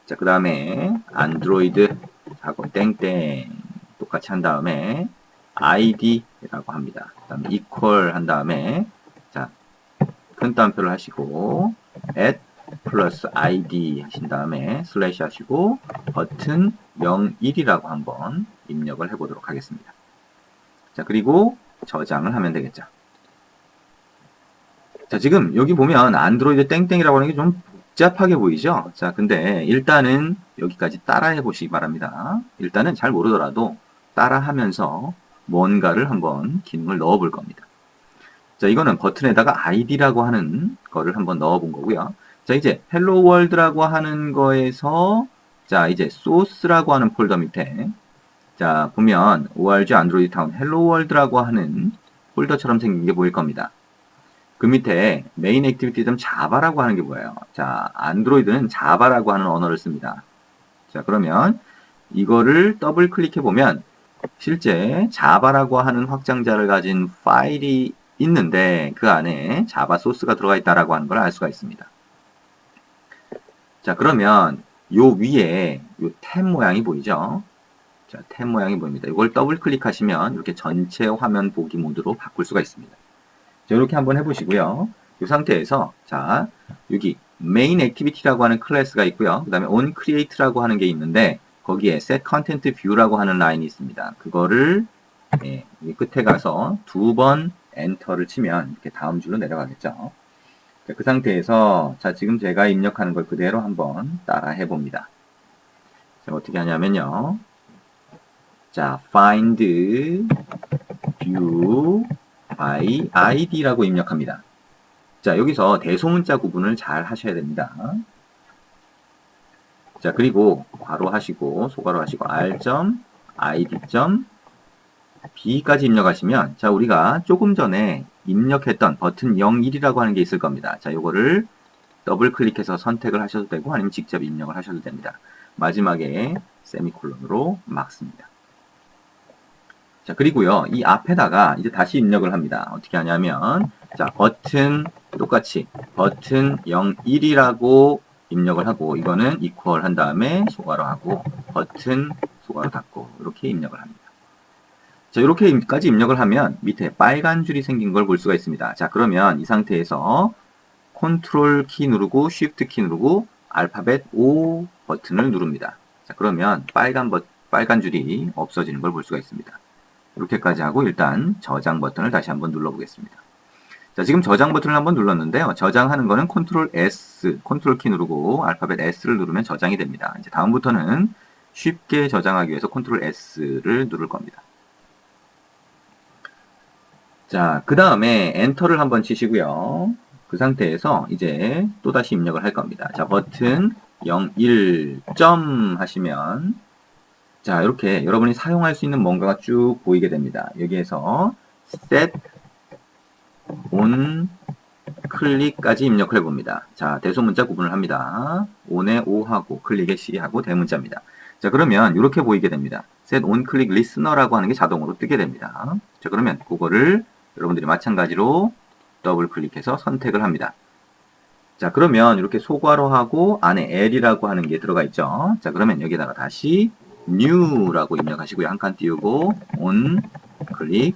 자, 그 다음에 안드로이드 하고 땡땡 똑같이 한 다음에 id라고 합니다. 그 다음에 equal 한 다음에 자, 큰 따옴표를 하시고 at 플러스 id 하신 다음에 슬래시 하시고 버튼 01이라고 한번 입력을 해보도록 하겠습니다. 자, 그리고 저장을 하면 되겠죠. 자, 지금 여기 보면 안드로이드 땡땡이라고 하는 게 좀 복잡하게 보이죠? 자, 근데 일단은 여기까지 따라해 보시기 바랍니다. 일단은 잘 모르더라도 따라하면서 뭔가를 한번 기능을 넣어 볼 겁니다. 자, 이거는 버튼에다가 id라고 하는 거를 한번 넣어 본 거고요. 자, 이제 hello world라고 하는 거에서 자, 이제 source라고 하는 폴더 밑에 자, 보면 org android town hello world라고 하는 폴더처럼 생긴 게 보일 겁니다. 그 밑에 main activity.java라고 하는 게 뭐예요? 자, 안드로이드는 자바라고 하는 언어를 씁니다. 자, 그러면 이거를 더블 클릭해 보면 실제 자바라고 하는 확장자를 가진 파일이 있는데 그 안에 자바 소스가 들어가 있다라고 하는 걸 알 수가 있습니다. 자, 그러면 요 위에 요 탭 모양이 보이죠? 자, 탭 모양이 보입니다. 이걸 더블 클릭하시면 이렇게 전체 화면 보기 모드로 바꿀 수가 있습니다. 자, 이렇게 한번 해보시고요. 이 상태에서 자, 여기 main activity라고 하는 클래스가 있고요. 그 다음에 on create라고 하는 게 있는데 거기에 set content view라고 하는 라인이 있습니다. 그거를 예, 이 끝에 가서 두 번 엔터를 치면 이렇게 다음 줄로 내려가겠죠. 자, 그 상태에서 자, 지금 제가 입력하는 걸 그대로 한번 따라 해봅니다. 자, 어떻게 하냐면요. 자, find view by id라고 입력합니다. 자, 여기서 대소문자 구분을 잘 하셔야 됩니다. 자, 그리고 괄호 하시고 소괄호 하시고 r.id.b까지 입력하시면 자, 우리가 조금 전에 입력했던 버튼 01이라고 하는 게 있을 겁니다. 자, 요거를 더블 클릭해서 선택을 하셔도 되고 아니면 직접 입력을 하셔도 됩니다. 마지막에 세미콜론으로 막습니다. 자, 그리고요, 이 앞에다가 이제 다시 입력을 합니다. 어떻게 하냐면, 자, 버튼, 똑같이, 버튼 01이라고 입력을 하고, 이거는 equal 한 다음에 소괄호 하고, 버튼 소괄호 닫고, 이렇게 입력을 합니다. 자, 이렇게까지 입력을 하면 밑에 빨간 줄이 생긴 걸 볼 수가 있습니다. 자, 그러면 이 상태에서 컨트롤 키 누르고, 쉬프트 키 누르고, 알파벳 O 버튼을 누릅니다. 자, 그러면 빨간 줄이 없어지는 걸 볼 수가 있습니다. 이렇게까지 하고 일단 저장 버튼을 다시 한번 눌러보겠습니다. 자, 지금 저장 버튼을 한번 눌렀는데요. 저장하는 거는 컨트롤 S, 컨트롤 키 누르고 알파벳 S를 누르면 저장이 됩니다. 이제 다음부터는 쉽게 저장하기 위해서 컨트롤 S를 누를 겁니다. 자, 그 다음에 엔터를 한번 치시고요. 그 상태에서 이제 또다시 입력을 할 겁니다. 자, 버튼 01점 하시면 자, 이렇게 여러분이 사용할 수 있는 뭔가가 쭉 보이게 됩니다. 여기에서 set on 클릭까지 입력을 해봅니다. 자, 대소문자 구분을 합니다. on에 O하고 클릭에 C하고 대문자입니다. 자, 그러면 이렇게 보이게 됩니다. set on click listener라고 하는 게 자동으로 뜨게 됩니다. 자, 그러면 그거를 여러분들이 마찬가지로 더블 클릭해서 선택을 합니다. 자, 그러면 이렇게 소괄호하고 안에 L이라고 하는 게 들어가 있죠. 자, 그러면 여기다가 다시 new라고 입력하시고요. 한 칸 띄우고 on click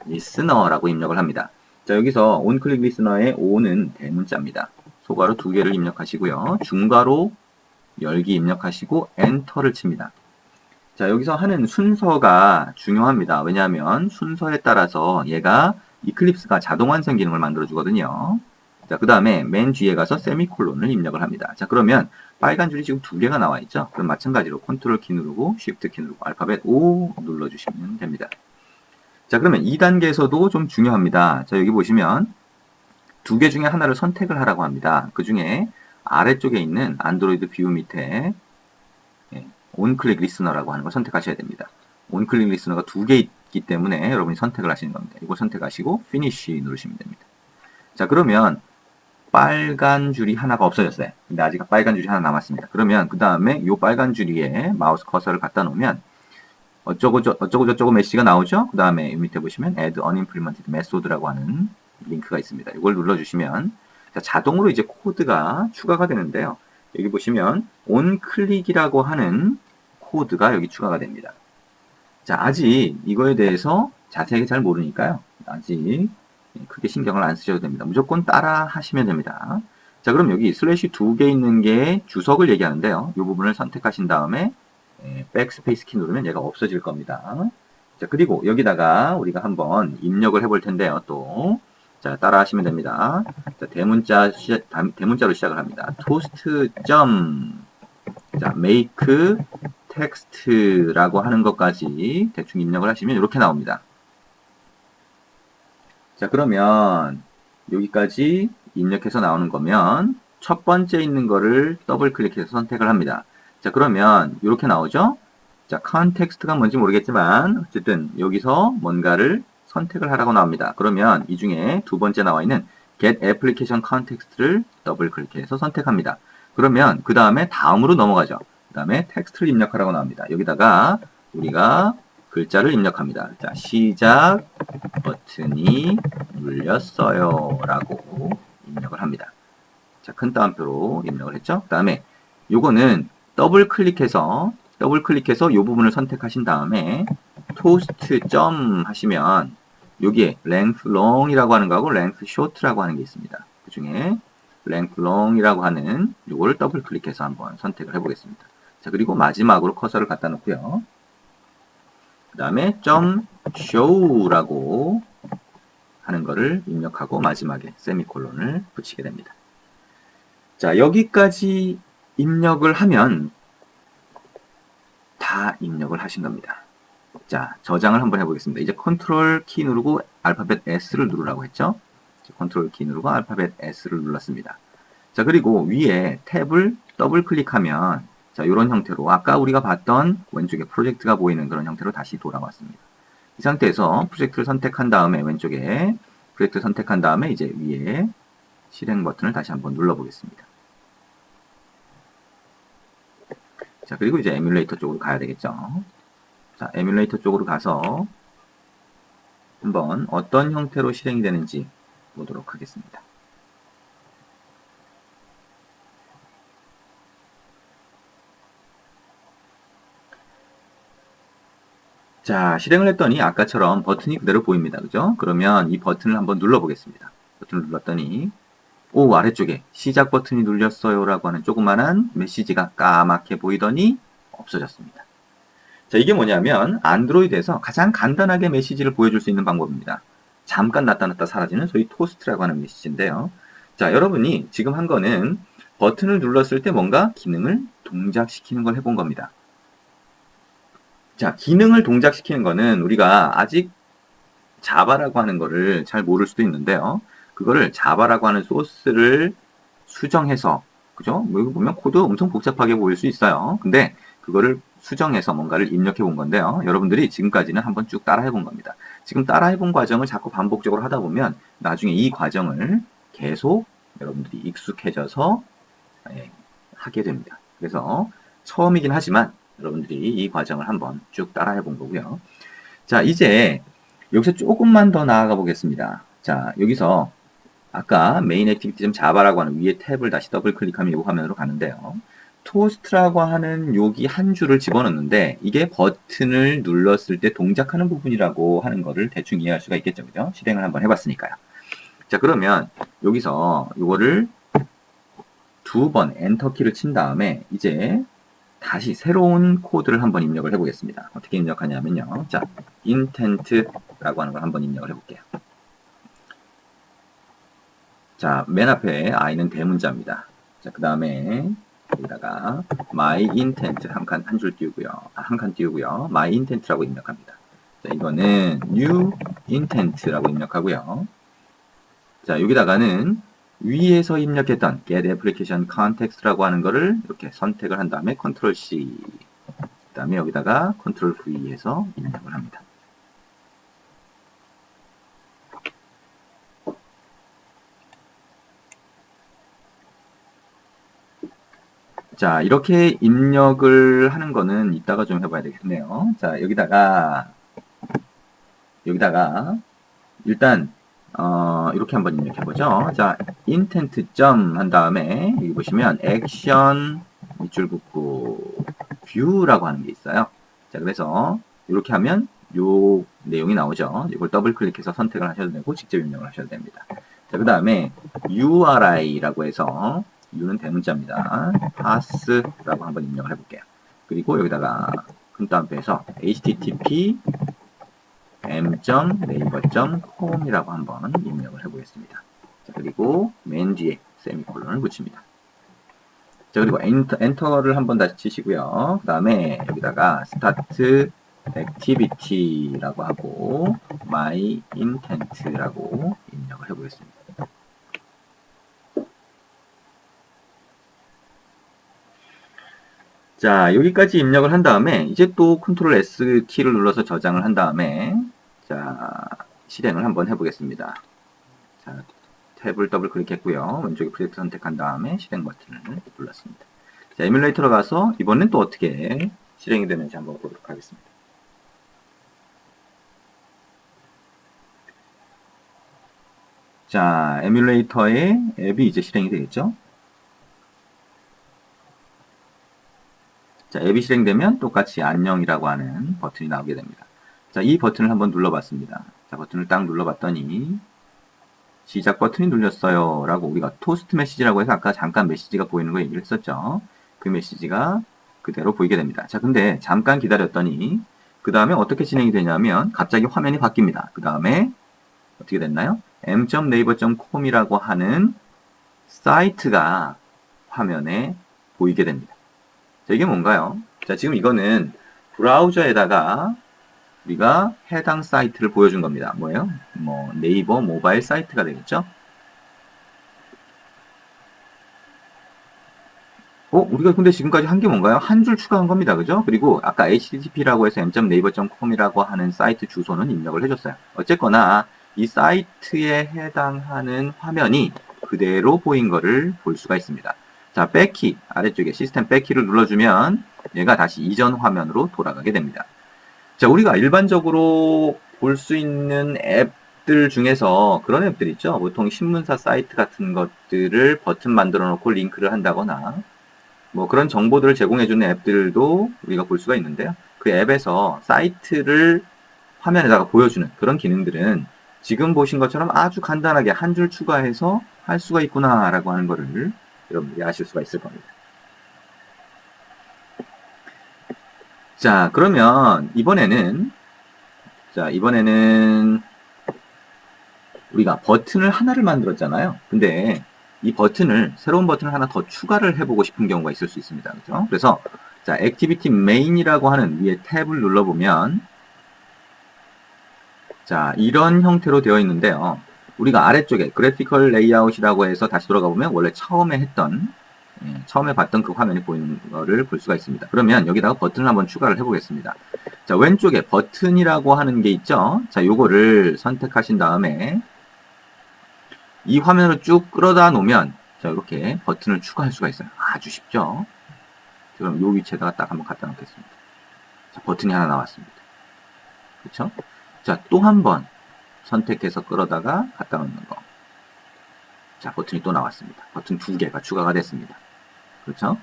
listener라고 입력을 합니다. 자, 여기서 on click listener의 O는 대문자입니다. 소괄호 두 개를 입력하시고요. 중괄호 열기 입력하시고 엔터를 칩니다. 자, 여기서 하는 순서가 중요합니다. 왜냐하면 순서에 따라서 얘가 이클립스가 자동 완성 기능을 만들어 주거든요. 자, 그 다음에 맨 뒤에 가서 세미콜론을 입력을 합니다. 자, 그러면 빨간 줄이 지금 두 개가 나와 있죠. 그럼 마찬가지로 컨트롤 키 누르고 쉬프트 키 누르고 알파벳 O 눌러주시면 됩니다. 자, 그러면 2단계에서도 좀 중요합니다. 자, 여기 보시면 두 개 중에 하나를 선택을 하라고 합니다. 그 중에 아래쪽에 있는 안드로이드 뷰 밑에 온클릭 리스너라고 하는 걸 선택하셔야 됩니다. 온클릭 리스너가 두 개 있기 때문에 여러분이 선택을 하시는 겁니다. 이걸 선택하시고 피니쉬 누르시면 됩니다. 자, 그러면 빨간 줄이 하나가 없어졌어요. 근데 아직 빨간 줄이 하나 남았습니다. 그러면 그 다음에 이 빨간 줄 위에 마우스 커서를 갖다 놓으면 어쩌고 메시지가 나오죠? 그 다음에 밑에 보시면 add unimplemented method라고 하는 링크가 있습니다. 이걸 눌러주시면 자동으로 이제 코드가 추가가 되는데요. 여기 보시면 onClick이라고 하는 코드가 여기 추가가 됩니다. 자, 아직 이거에 대해서 자세하게 잘 모르니까요. 아직 크게 신경을 안 쓰셔도 됩니다. 무조건 따라 하시면 됩니다. 자, 그럼 여기 슬래시 2개 있는 게 주석을 얘기하는데요. 이 부분을 선택하신 다음에 백스페이스 키 누르면 얘가 없어질 겁니다. 자, 그리고 여기다가 우리가 한번 입력을 해볼 텐데요. 또 자, 따라 하시면 됩니다. 자, 대문자로 시작을 합니다. toast 자, make text라고 하는 것까지 대충 입력을 하시면 이렇게 나옵니다. 자, 그러면 여기까지 입력해서 나오는 거면 첫 번째 있는 거를 더블 클릭해서 선택을 합니다. 자, 그러면 이렇게 나오죠? 자, 컨텍스트가 뭔지 모르겠지만 어쨌든 여기서 뭔가를 선택을 하라고 나옵니다. 그러면 이 중에 두 번째 나와 있는 Get Application Context를 더블 클릭해서 선택합니다. 그러면 그 다음에 다음으로 넘어가죠. 그 다음에 텍스트를 입력하라고 나옵니다. 여기다가 우리가 글자를 입력합니다. 자, 시작 버튼이 눌렸어요 라고 입력을 합니다. 자, 큰 따옴표로 입력을 했죠. 그 다음에 요거는 더블 클릭해서 이 부분을 선택하신 다음에 토스트 점 하시면 여기에 length long이라고 하는 거하고 length short라고 하는 게 있습니다. 그 중에 length long이라고 하는 요거를 더블 클릭해서 한번 선택을 해보겠습니다. 자, 그리고 마지막으로 커서를 갖다 놓고요. 그 다음에 .show라고 하는 거를 입력하고 마지막에 세미콜론을 붙이게 됩니다. 자, 여기까지 입력을 하면 다 입력을 하신 겁니다. 자, 저장을 한번 해보겠습니다. 이제 컨트롤 키 누르고 알파벳 S를 누르라고 했죠? 컨트롤 키 누르고 알파벳 S를 눌렀습니다. 자, 그리고 위에 탭을 더블 클릭하면 자, 이런 형태로 아까 우리가 봤던 왼쪽에 프로젝트가 보이는 그런 형태로 다시 돌아왔습니다. 이 상태에서 프로젝트를 선택한 다음에 왼쪽에 프로젝트 선택한 다음에 이제 위에 실행 버튼을 다시 한번 눌러보겠습니다. 자, 그리고 이제 에뮬레이터 쪽으로 가야 되겠죠. 자, 에뮬레이터 쪽으로 가서 한번 어떤 형태로 실행이 되는지 보도록 하겠습니다. 자, 실행을 했더니 아까처럼 버튼이 그대로 보입니다. 그죠? 그러면 이 버튼을 한번 눌러보겠습니다. 버튼을 눌렀더니 아래쪽에 시작 버튼이 눌렸어요 라고 하는 조그만한 메시지가 까맣게 보이더니 없어졌습니다. 자, 이게 뭐냐면 안드로이드에서 가장 간단하게 메시지를 보여줄 수 있는 방법입니다. 잠깐 나타났다 사라지는 소위 토스트라고 하는 메시지인데요. 자, 여러분이 지금 한 거는 버튼을 눌렀을 때 뭔가 기능을 동작시키는 걸 해본 겁니다. 자, 기능을 동작시키는 거는 우리가 아직 자바라고 하는 거를 잘 모를 수도 있는데요. 그거를 자바라고 하는 소스를 수정해서, 그죠? 여기 보면 코드 엄청 복잡하게 보일 수 있어요. 근데 그거를 수정해서 뭔가를 입력해 본 건데요. 여러분들이 지금까지는 한번 쭉 따라 해본 겁니다. 지금 따라 해본 과정을 자꾸 반복적으로 하다 보면 나중에 이 과정을 계속 여러분들이 익숙해져서 하게 됩니다. 그래서 처음이긴 하지만 여러분들이 이 과정을 한번 쭉 따라 해본 거고요. 자, 이제 여기서 조금만 더 나아가 보겠습니다. 자, 여기서 아까 메인 액티비티 자바라고 하는 위에 탭을 다시 더블 클릭하면 이 화면으로 가는데요. 토스트라고 하는 여기 한 줄을 집어넣는데 이게 버튼을 눌렀을 때 동작하는 부분이라고 하는 거를 대충 이해할 수가 있겠죠. 그죠? 실행을 한번 해봤으니까요. 자, 그러면 여기서 이거를 두 번 엔터키를 친 다음에 이제 다시 새로운 코드를 한번 입력을 해보겠습니다. 어떻게 입력하냐면요. 자, intent라고 하는 걸 한번 입력을 해볼게요. 자, 맨 앞에 i는 대문자입니다. 자, 그 다음에 여기다가 my intent 한 줄 띄우고요. 한 칸 띄우고요. my intent라고 입력합니다. 자, 이거는 new intent라고 입력하고요. 자, 여기다가는 위에서 입력했던 get application context라고 하는 거를 이렇게 선택을 한 다음에 컨트롤 C, 그 다음에 여기다가 컨트롤 V 해서 입력을 합니다. 자, 이렇게 입력을 하는 거는 이따가 좀 해봐야 되겠네요. 자, 여기다가 일단 이렇게 한번 입력해보죠. 자, 인텐트 점 한 다음에 여기 보시면 액션 밑줄 긋고 뷰라고 하는 게 있어요. 자, 그래서 이렇게 하면 요 내용이 나오죠. 이걸 더블 클릭해서 선택을 하셔도 되고 직접 입력을 하셔도 됩니다. 자, 그 다음에 URI라고 해서 U는 대문자입니다. pass라고 한번 입력을 해볼게요. 그리고 여기다가 큰 따옴표에서 http m.naver.com이라고 한번 입력을 해보겠습니다. 자, 그리고 맨 뒤에 세미콜론을 붙입니다. 자, 그리고 엔터를 한번 다시 치시고요. 그 다음에 여기다가 start activity라고 하고 my intent라고 입력을 해보겠습니다. 자, 여기까지 입력을 한 다음에 이제 또 컨트롤 S 키를 눌러서 저장을 한 다음에 자, 실행을 한번 해보겠습니다. 자, 탭을 더블 클릭했고요. 왼쪽에 프로젝트 선택한 다음에 실행 버튼을 눌렀습니다. 자, 에뮬레이터로 가서 이번엔 또 어떻게 실행이 되는지 한번 보도록 하겠습니다. 자, 에뮬레이터의 앱이 이제 실행이 되겠죠? 자, 앱이 실행되면 똑같이 안녕이라고 하는 버튼이 나오게 됩니다. 자, 이 버튼을 한번 눌러봤습니다. 자, 버튼을 딱 눌러봤더니 시작 버튼이 눌렸어요 라고 우리가 토스트 메시지라고 해서 아까 잠깐 메시지가 보이는 거 얘기를 했었죠. 그 메시지가 그대로 보이게 됩니다. 자, 근데 잠깐 기다렸더니 그 다음에 어떻게 진행이 되냐면 갑자기 화면이 바뀝니다. 그 다음에 어떻게 됐나요? m.naver.com이라고 하는 사이트가 화면에 보이게 됩니다. 자, 이게 뭔가요? 자, 지금 이거는 브라우저에다가 우리가 해당 사이트를 보여준 겁니다. 뭐예요? 뭐 네이버 모바일 사이트가 되겠죠? 우리가 근데 지금까지 한 게 뭔가요? 한 줄 추가한 겁니다. 그죠? 그리고 아까 http라고 해서 m.naver.com이라고 하는 사이트 주소는 입력을 해줬어요. 어쨌거나 이 사이트에 해당하는 화면이 그대로 보인 거를 볼 수가 있습니다. 자, 백키 아래쪽에 시스템 백키를 눌러주면 얘가 다시 이전 화면으로 돌아가게 됩니다. 자, 우리가 일반적으로 볼 수 있는 앱들 중에서 그런 앱들 있죠. 보통 신문사 사이트 같은 것들을 버튼 만들어 놓고 링크를 한다거나 뭐 그런 정보들을 제공해주는 앱들도 우리가 볼 수가 있는데요. 그 앱에서 사이트를 화면에다가 보여주는 그런 기능들은 지금 보신 것처럼 아주 간단하게 한 줄 추가해서 할 수가 있구나라고 하는 거를 여러분들이 아실 수가 있을 겁니다. 자, 그러면 이번에는 우리가 버튼을 하나를 만들었잖아요. 근데 이 버튼을 새로운 버튼을 하나 더 추가를 해보고 싶은 경우가 있을 수 있습니다. 그죠? 그래서 자, 액티비티 메인이라고 하는 위에 탭을 눌러보면 자, 이런 형태로 되어 있는데요. 우리가 아래쪽에 그래피컬 레이아웃이라고 해서 다시 돌아가 보면 원래 처음에 봤던 그 화면이 보이는 거를 볼 수가 있습니다. 그러면 여기다가 버튼을 한번 추가를 해보겠습니다. 자, 왼쪽에 버튼이라고 하는 게 있죠. 자, 요거를 선택하신 다음에 이 화면을 쭉 끌어다 놓으면 자, 이렇게 버튼을 추가할 수가 있어요. 아주 쉽죠. 그럼 요 위치에다가 딱 한번 갖다 놓겠습니다. 자, 버튼이 하나 나왔습니다. 그렇죠? 자, 또 한 번 선택해서 끌어다가 갖다 놓는 거. 자, 버튼이 또 나왔습니다. 버튼 두 개가 추가가 됐습니다. 그렇죠?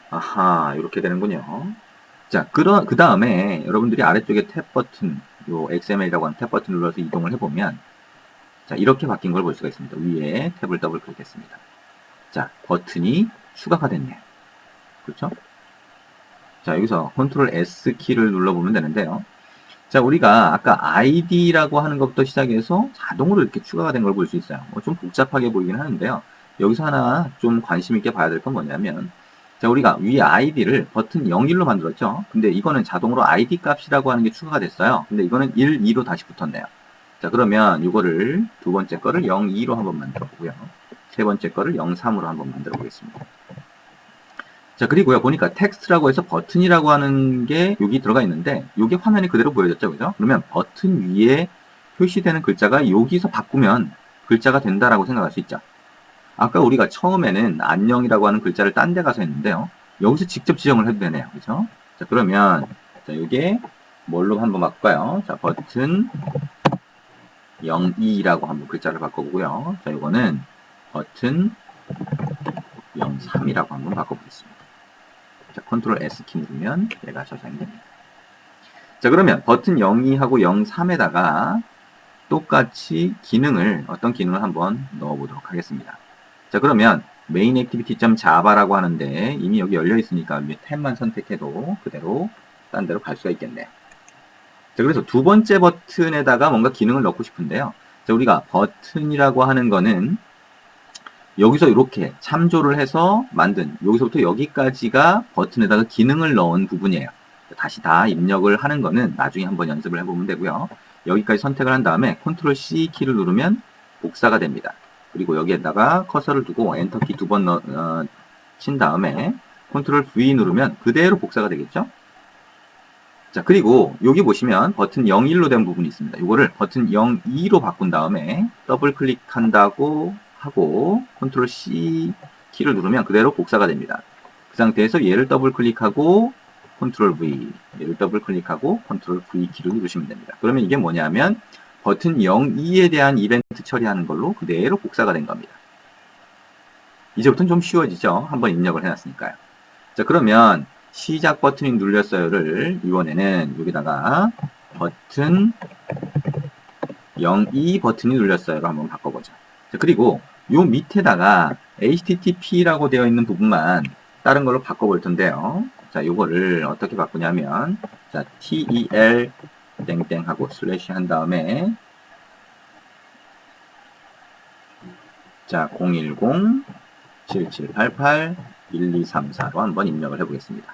아하, 이렇게 되는군요. 자, 그 다음에 여러분들이 아래쪽에 탭 버튼, 요 XML이라고 하는 탭 버튼 눌러서 이동을 해보면 자, 이렇게 바뀐 걸 볼 수가 있습니다. 위에 탭을 더블 클릭했습니다. 자, 버튼이 추가가 됐네요. 그렇죠? 자, 여기서 컨트롤 S 키를 눌러보면 되는데요. 자, 우리가 아까 ID라고 하는 것부터 시작해서 자동으로 이렇게 추가가 된 걸 볼 수 있어요. 좀 복잡하게 보이긴 하는데요. 여기서 하나 좀 관심 있게 봐야 될 건 뭐냐면 자, 우리가 위에 ID를 버튼 01로 만들었죠. 근데 이거는 자동으로 ID 값이라고 하는 게 추가가 됐어요. 근데 이거는 1, 2로 다시 붙었네요. 자, 그러면 이거를 두 번째 거를 02로 한번 만들어 보고요. 세 번째 거를 03으로 한번 만들어 보겠습니다. 자, 그리고요, 보니까 텍스트라고 해서 버튼이라고 하는 게 여기 들어가 있는데, 이게 화면이 그대로 보여졌죠, 그죠? 그러면 버튼 위에 표시되는 글자가 여기서 바꾸면 글자가 된다라고 생각할 수 있죠. 아까 우리가 처음에는 안녕이라고 하는 글자를 딴 데 가서 했는데요. 여기서 직접 지정을 해도 되네요. 그죠? 자, 그러면, 자, 이게 뭘로 한번 바꿀까요? 자, 버튼 02라고 한번 글자를 바꿔보고요. 자, 이거는 버튼 03이라고 한번 바꿔보겠습니다. 자, 컨트롤 S키 누르면 얘가 저장이 됩니다. 자, 그러면 버튼 02하고 03에다가 똑같이 기능을, 어떤 기능을 한번 넣어보도록 하겠습니다. 자, 그러면 main activity.java라고 하는데 이미 여기 열려 있으니까 위에 탭만 선택해도 그대로 딴 데로 갈 수가 있겠네요. 자, 그래서 두 번째 버튼에다가 뭔가 기능을 넣고 싶은데요. 자, 우리가 버튼이라고 하는 거는 여기서 이렇게 참조를 해서 만든, 여기서부터 여기까지가 버튼에다가 기능을 넣은 부분이에요. 다시 다 입력을 하는 거는 나중에 한번 연습을 해보면 되고요. 여기까지 선택을 한 다음에 컨트롤 C 키를 누르면 복사가 됩니다. 그리고 여기에다가 커서를 두고 엔터키 두 번 친 다음에 컨트롤 V 누르면 그대로 복사가 되겠죠? 자, 그리고 여기 보시면 버튼 01로 된 부분이 있습니다. 이거를 버튼 02로 바꾼 다음에 더블 클릭한다고 하고 컨트롤 C 키를 누르면 그대로 복사가 됩니다. 그 상태에서 얘를 더블 클릭하고 컨트롤 V, 얘를 더블 클릭하고 컨트롤 V 키를 누르시면 됩니다. 그러면 이게 뭐냐면 버튼 02에 대한 이벤트 처리하는 걸로 그대로 복사가 된 겁니다. 이제부터는 좀 쉬워지죠? 한번 입력을 해놨으니까요. 자, 그러면 시작 버튼이 눌렸어요를 이번에는 여기다가 버튼 02 버튼이 눌렸어요로 한번 바꿔보자. 자, 그리고 요 밑에다가 http라고 되어 있는 부분만 다른 걸로 바꿔볼 텐데요. 자, 요거를 어떻게 바꾸냐면 자, tel 땡땡 하고 슬래시 한 다음에 자, 010-7788-1234로 한번 입력을 해보겠습니다.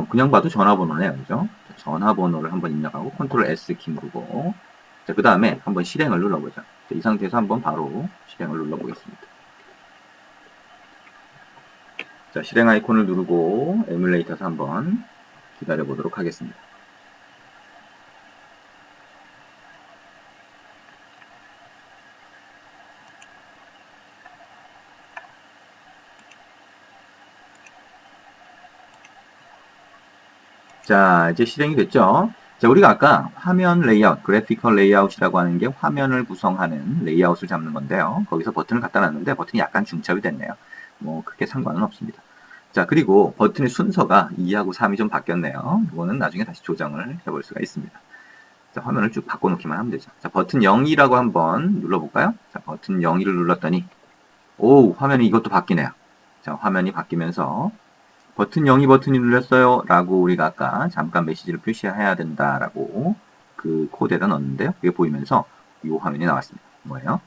그냥 봐도 전화번호네요. 그죠? 전화번호를 한번 입력하고 컨트롤 S 키 누르고 자, 그 다음에 한번 실행을 눌러보자. 자, 이 상태에서 한번 바로 실행을 눌러보겠습니다. 자, 실행 아이콘을 누르고 에뮬레이터에서 한번 기다려 보도록 하겠습니다. 자, 이제 실행이 됐죠? 자, 우리가 아까 화면 레이아웃, 그래피컬 레이아웃이라고 하는 게 화면을 구성하는 레이아웃을 잡는 건데요. 거기서 버튼을 갖다 놨는데 버튼이 약간 중첩이 됐네요. 뭐 크게 상관은 없습니다. 자, 그리고 버튼의 순서가 2하고 3이 좀 바뀌었네요. 이거는 나중에 다시 조정을 해볼 수가 있습니다. 자, 화면을 쭉 바꿔놓기만 하면 되죠. 자, 버튼 0이라고 한번 눌러볼까요? 자, 버튼 02를 눌렀더니 오, 화면이 이것도 바뀌네요. 자, 화면이 바뀌면서 버튼 02 버튼이 눌렸어요 라고 우리가 아까 잠깐 메시지를 표시해야 된다라고 그 코드에다 넣었는데요. 그게 보이면서 이 화면이 나왔습니다. 뭐예요?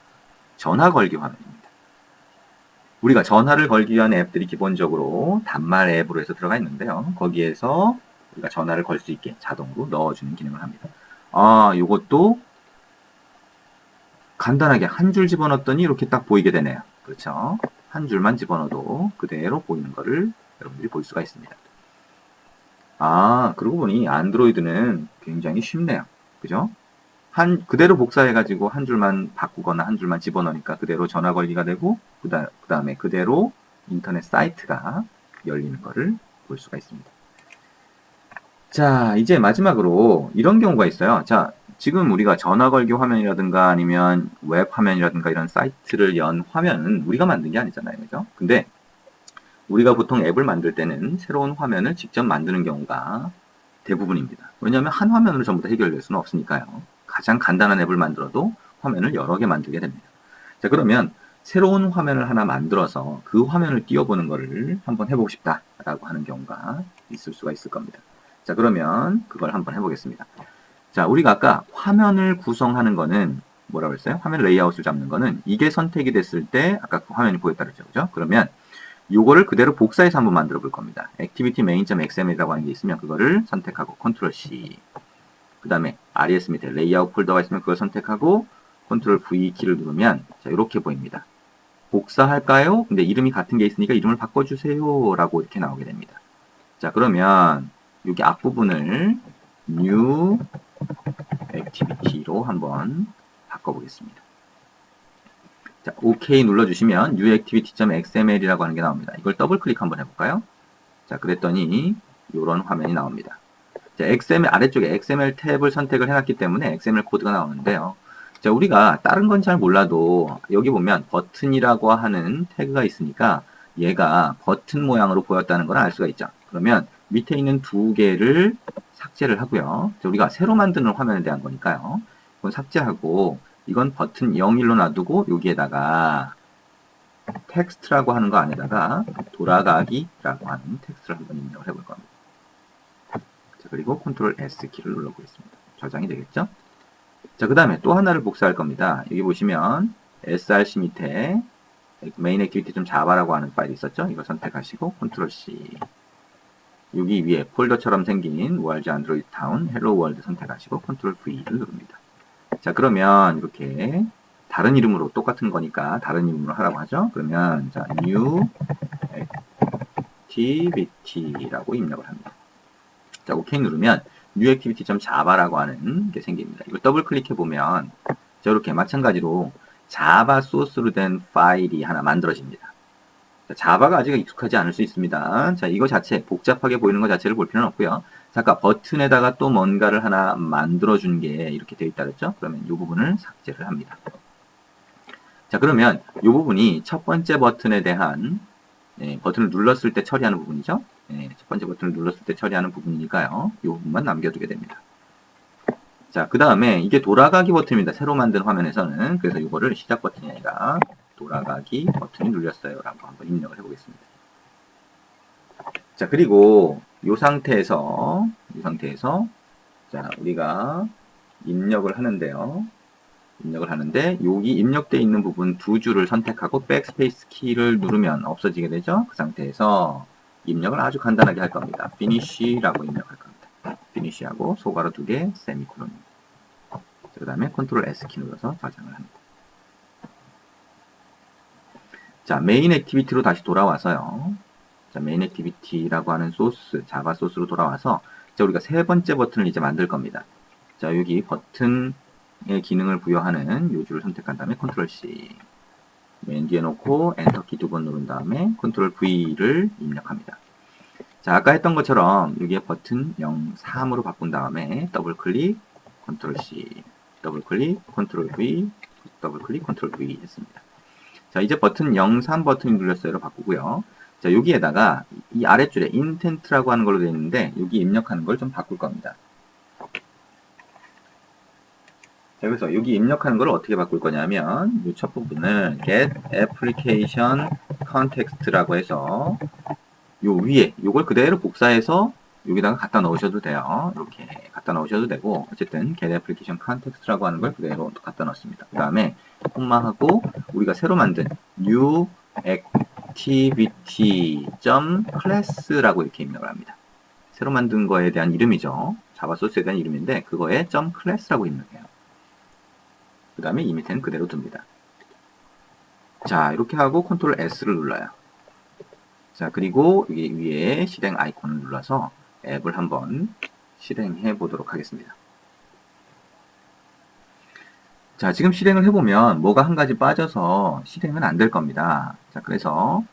전화 걸기 화면입니다. 우리가 전화를 걸기 위한 앱들이 기본적으로 단말 앱으로 해서 들어가 있는데요. 거기에서 우리가 전화를 걸 수 있게 자동으로 넣어주는 기능을 합니다. 요것도 간단하게 한 줄 집어넣었더니 이렇게 딱 보이게 되네요. 그렇죠? 한 줄만 집어넣어도 그대로 보이는 거를 여러분들이 볼 수가 있습니다. 그러고 보니 안드로이드는 굉장히 쉽네요. 그죠? 그대로 복사해가지고 한 줄만 바꾸거나 한 줄만 집어넣으니까 그대로 전화 걸기가 되고, 그 다음에 그대로 인터넷 사이트가 열리는 거를 볼 수가 있습니다. 자, 이제 마지막으로 이런 경우가 있어요. 자, 지금 우리가 전화 걸기 화면이라든가 아니면 웹 화면이라든가 이런 사이트를 연 화면은 우리가 만든 게 아니잖아요. 그죠? 근데 우리가 보통 앱을 만들 때는 새로운 화면을 직접 만드는 경우가 대부분입니다. 왜냐하면 한 화면으로 전부 다 해결될 수는 없으니까요. 가장 간단한 앱을 만들어도 화면을 여러 개 만들게 됩니다. 자, 그러면 새로운 화면을 하나 만들어서 그 화면을 띄워보는 것을 한번 해보고 싶다라고 하는 경우가 있을 수가 있을 겁니다. 자, 그러면 그걸 한번 해보겠습니다. 자, 우리가 아까 화면을 구성하는 거는 뭐라고 했어요? 화면 레이아웃을 잡는 거는 이게 선택이 됐을 때 아까 그 화면이 보였다 그랬죠. 그죠? 그러면 요거를 그대로 복사해서 한번 만들어 볼 겁니다. activity main.xml이라고 하는 게 있으면 그거를 선택하고 컨트롤 C, 그 다음에 res 밑에 레이아웃 폴더가 있으면 그걸 선택하고 컨트롤 V 키를 누르면 자, 이렇게 보입니다. 복사할까요? 근데 이름이 같은 게 있으니까 이름을 바꿔주세요 라고 이렇게 나오게 됩니다. 자, 그러면 여기 앞부분을 new activity로 한번 바꿔보겠습니다. 자, OK 눌러주시면 newActivity.xml이라고 하는 게 나옵니다. 이걸 더블 클릭 한번 해볼까요? 자, 그랬더니 이런 화면이 나옵니다. 자, XML 아래쪽에 XML 탭을 선택을 해놨기 때문에 XML 코드가 나오는데요. 자, 우리가 다른 건 잘 몰라도 여기 보면 버튼이라고 하는 태그가 있으니까 얘가 버튼 모양으로 보였다는 걸 알 수가 있죠. 그러면 밑에 있는 두 개를 삭제를 하고요. 자, 우리가 새로 만드는 화면에 대한 거니까요. 이건 삭제하고 이건 버튼 0일로 놔두고 여기에다가 텍스트라고 하는 거 안에다가 돌아가기라고 하는 텍스트를 한번 입력을 해볼 겁니다. 자, 그리고 컨트롤 S 키를 눌러보겠습니다. 저장이 되겠죠? 자, 그 다음에 또 하나를 복사할 겁니다. 여기 보시면 src 밑에 main activity 좀 자바라고 하는 파일이 있었죠? 이거 선택하시고 컨트롤 C. 여기 위에 폴더처럼 생긴 world android town hello world 선택하시고 컨트롤 V를 누릅니다. 자, 그러면 이렇게 다른 이름으로 똑같은 거니까 다른 이름으로 하라고 하죠. 그러면 자, new activity라고 입력을 합니다. 자, OK 누르면 newActivity.java라고 하는 게 생깁니다. 이걸 더블 클릭해 보면 저렇게 마찬가지로 자바 소스로 된 파일이 하나 만들어집니다. 자, 자바가 아직 익숙하지 않을 수 있습니다. 자, 이거 자체 복잡하게 보이는 것 자체를 볼 필요는 없고요. 잠깐 버튼에다가 또 뭔가를 하나 만들어준 게 이렇게 되어 있다 그랬죠? 그러면 이 부분을 삭제를 합니다. 자, 그러면 이 부분이 첫 번째 버튼에 대한 버튼을 눌렀을 때 처리하는 부분이죠. 첫 번째 버튼을 눌렀을 때 처리하는 부분이니까요. 이 부분만 남겨두게 됩니다. 자, 그 다음에 이게 돌아가기 버튼입니다. 새로 만든 화면에서는. 그래서 이거를 시작 버튼이 아니라 돌아가기 버튼이 눌렸어요. 라고 한번 입력을 해보겠습니다. 자, 그리고 이 상태에서 자, 우리가 입력을 하는데요. 입력을 하는데 여기 입력되어 있는 부분 두 줄을 선택하고 백스페이스 키를 누르면 없어지게 되죠. 그 상태에서 입력을 아주 간단하게 할 겁니다. finish라고 입력할 겁니다. finish하고 소괄호 2개 세미콜론. 그 다음에 컨트롤 S키 눌러서 저장을 합니다. 자, 메인 액티비티로 다시 돌아와서요. 자, 메인 액티비티라고 하는 소스, 자바 소스로 돌아와서 자, 우리가 세 번째 버튼을 이제 만들 겁니다. 자, 여기 버튼의 기능을 부여하는 요 줄을 선택한 다음에 컨트롤 C. 맨 뒤에 놓고 엔터키 두 번 누른 다음에 컨트롤 V를 입력합니다. 자, 아까 했던 것처럼 여기에 버튼 0, 3으로 바꾼 다음에 더블 클릭, 컨트롤 C, 더블 클릭, 컨트롤 V, 더블 클릭, 컨트롤 V 했습니다. 자, 이제 버튼 0, 3 버튼이 눌렸어요로 바꾸고요. 자, 여기에다가 이 아랫줄에 intent라고 하는 걸로 되어 있는데 여기 입력하는 걸 좀 바꿀 겁니다. 자, 그래서 여기 입력하는 걸 어떻게 바꿀 거냐면 이 첫 부분을 get application context라고 해서 요 위에 요걸 그대로 복사해서 여기다가 갖다 넣으셔도 돼요. 이렇게 갖다 넣으셔도 되고 어쨌든 get application context라고 하는 걸 그대로 갖다 넣습니다. 그 다음에 콤마하고 우리가 새로 만든 new activity.class라고 이렇게 입력을 합니다. 새로 만든 거에 대한 이름이죠. 자바 소스에 대한 이름인데 그거에 .class라고 입력해요. 그 다음에 이 밑에는 그대로 둡니다. 자, 이렇게 하고 컨트롤 S를 눌러요. 자, 그리고 여기 위에 실행 아이콘을 눌러서 앱을 한번 실행해 보도록 하겠습니다. 자, 지금 실행을 해보면 뭐가 한 가지 빠져서 실행은 안 될 겁니다. 자, 그래서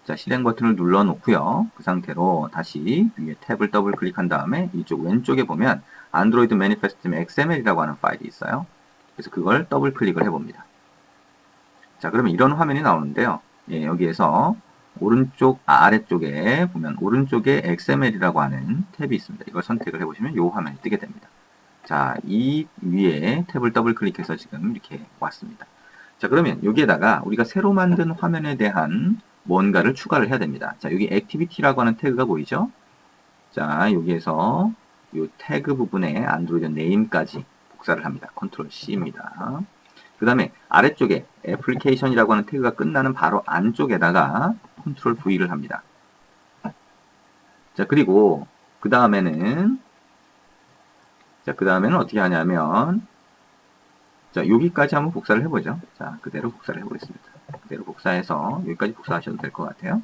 자, 실행 버튼을 눌러 놓고요. 그 상태로 다시 위에 탭을 더블 클릭한 다음에 이쪽 왼쪽에 보면 Android Manifest XML이라고 하는 파일이 있어요. 그래서 그걸 더블 클릭을 해봅니다. 자, 그러면 이런 화면이 나오는데요. 예, 여기에서 오른쪽, 아래쪽에 보면 오른쪽에 XML이라고 하는 탭이 있습니다. 이걸 선택을 해보시면 이 화면이 뜨게 됩니다. 자, 이 위에 탭을 더블 클릭해서 지금 이렇게 왔습니다. 자, 그러면 여기에다가 우리가 새로 만든 화면에 대한 뭔가를 추가를 해야 됩니다. 자, 여기 액티비티라고 하는 태그가 보이죠? 자, 여기에서 이 태그 부분에 안드로이드 네임까지 복사를 합니다. 컨트롤 C입니다. 그 다음에 아래쪽에 애플리케이션이라고 하는 태그가 끝나는 바로 안쪽에다가 컨트롤 V를 합니다. 자, 그리고 그 다음에는 어떻게 하냐면 자, 여기까지 한번 복사를 해보죠. 자, 그대로 복사를 해보겠습니다. 그대로 복사해서 여기까지 복사하셔도 될 것 같아요.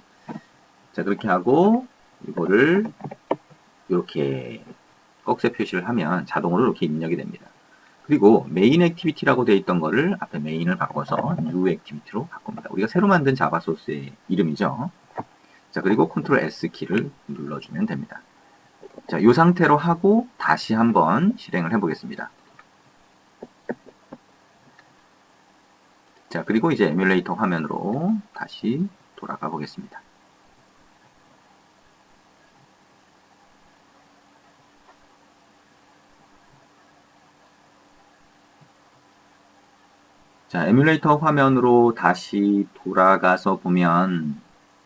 자, 그렇게 하고 이거를 이렇게 꺽쇠 표시를 하면 자동으로 이렇게 입력이 됩니다. 그리고 메인 액티비티라고 되어 있던 거를 앞에 메인을 바꿔서 new 액티비티로 바꿉니다. 우리가 새로 만든 자바 소스의 이름이죠. 자, 그리고 컨트롤 S 키를 눌러주면 됩니다. 자, 이 상태로 하고 다시 한번 실행을 해보겠습니다. 자, 그리고 이제 에뮬레이터 화면으로 다시 돌아가 보겠습니다. 자, 에뮬레이터 화면으로 다시 돌아가서 보면,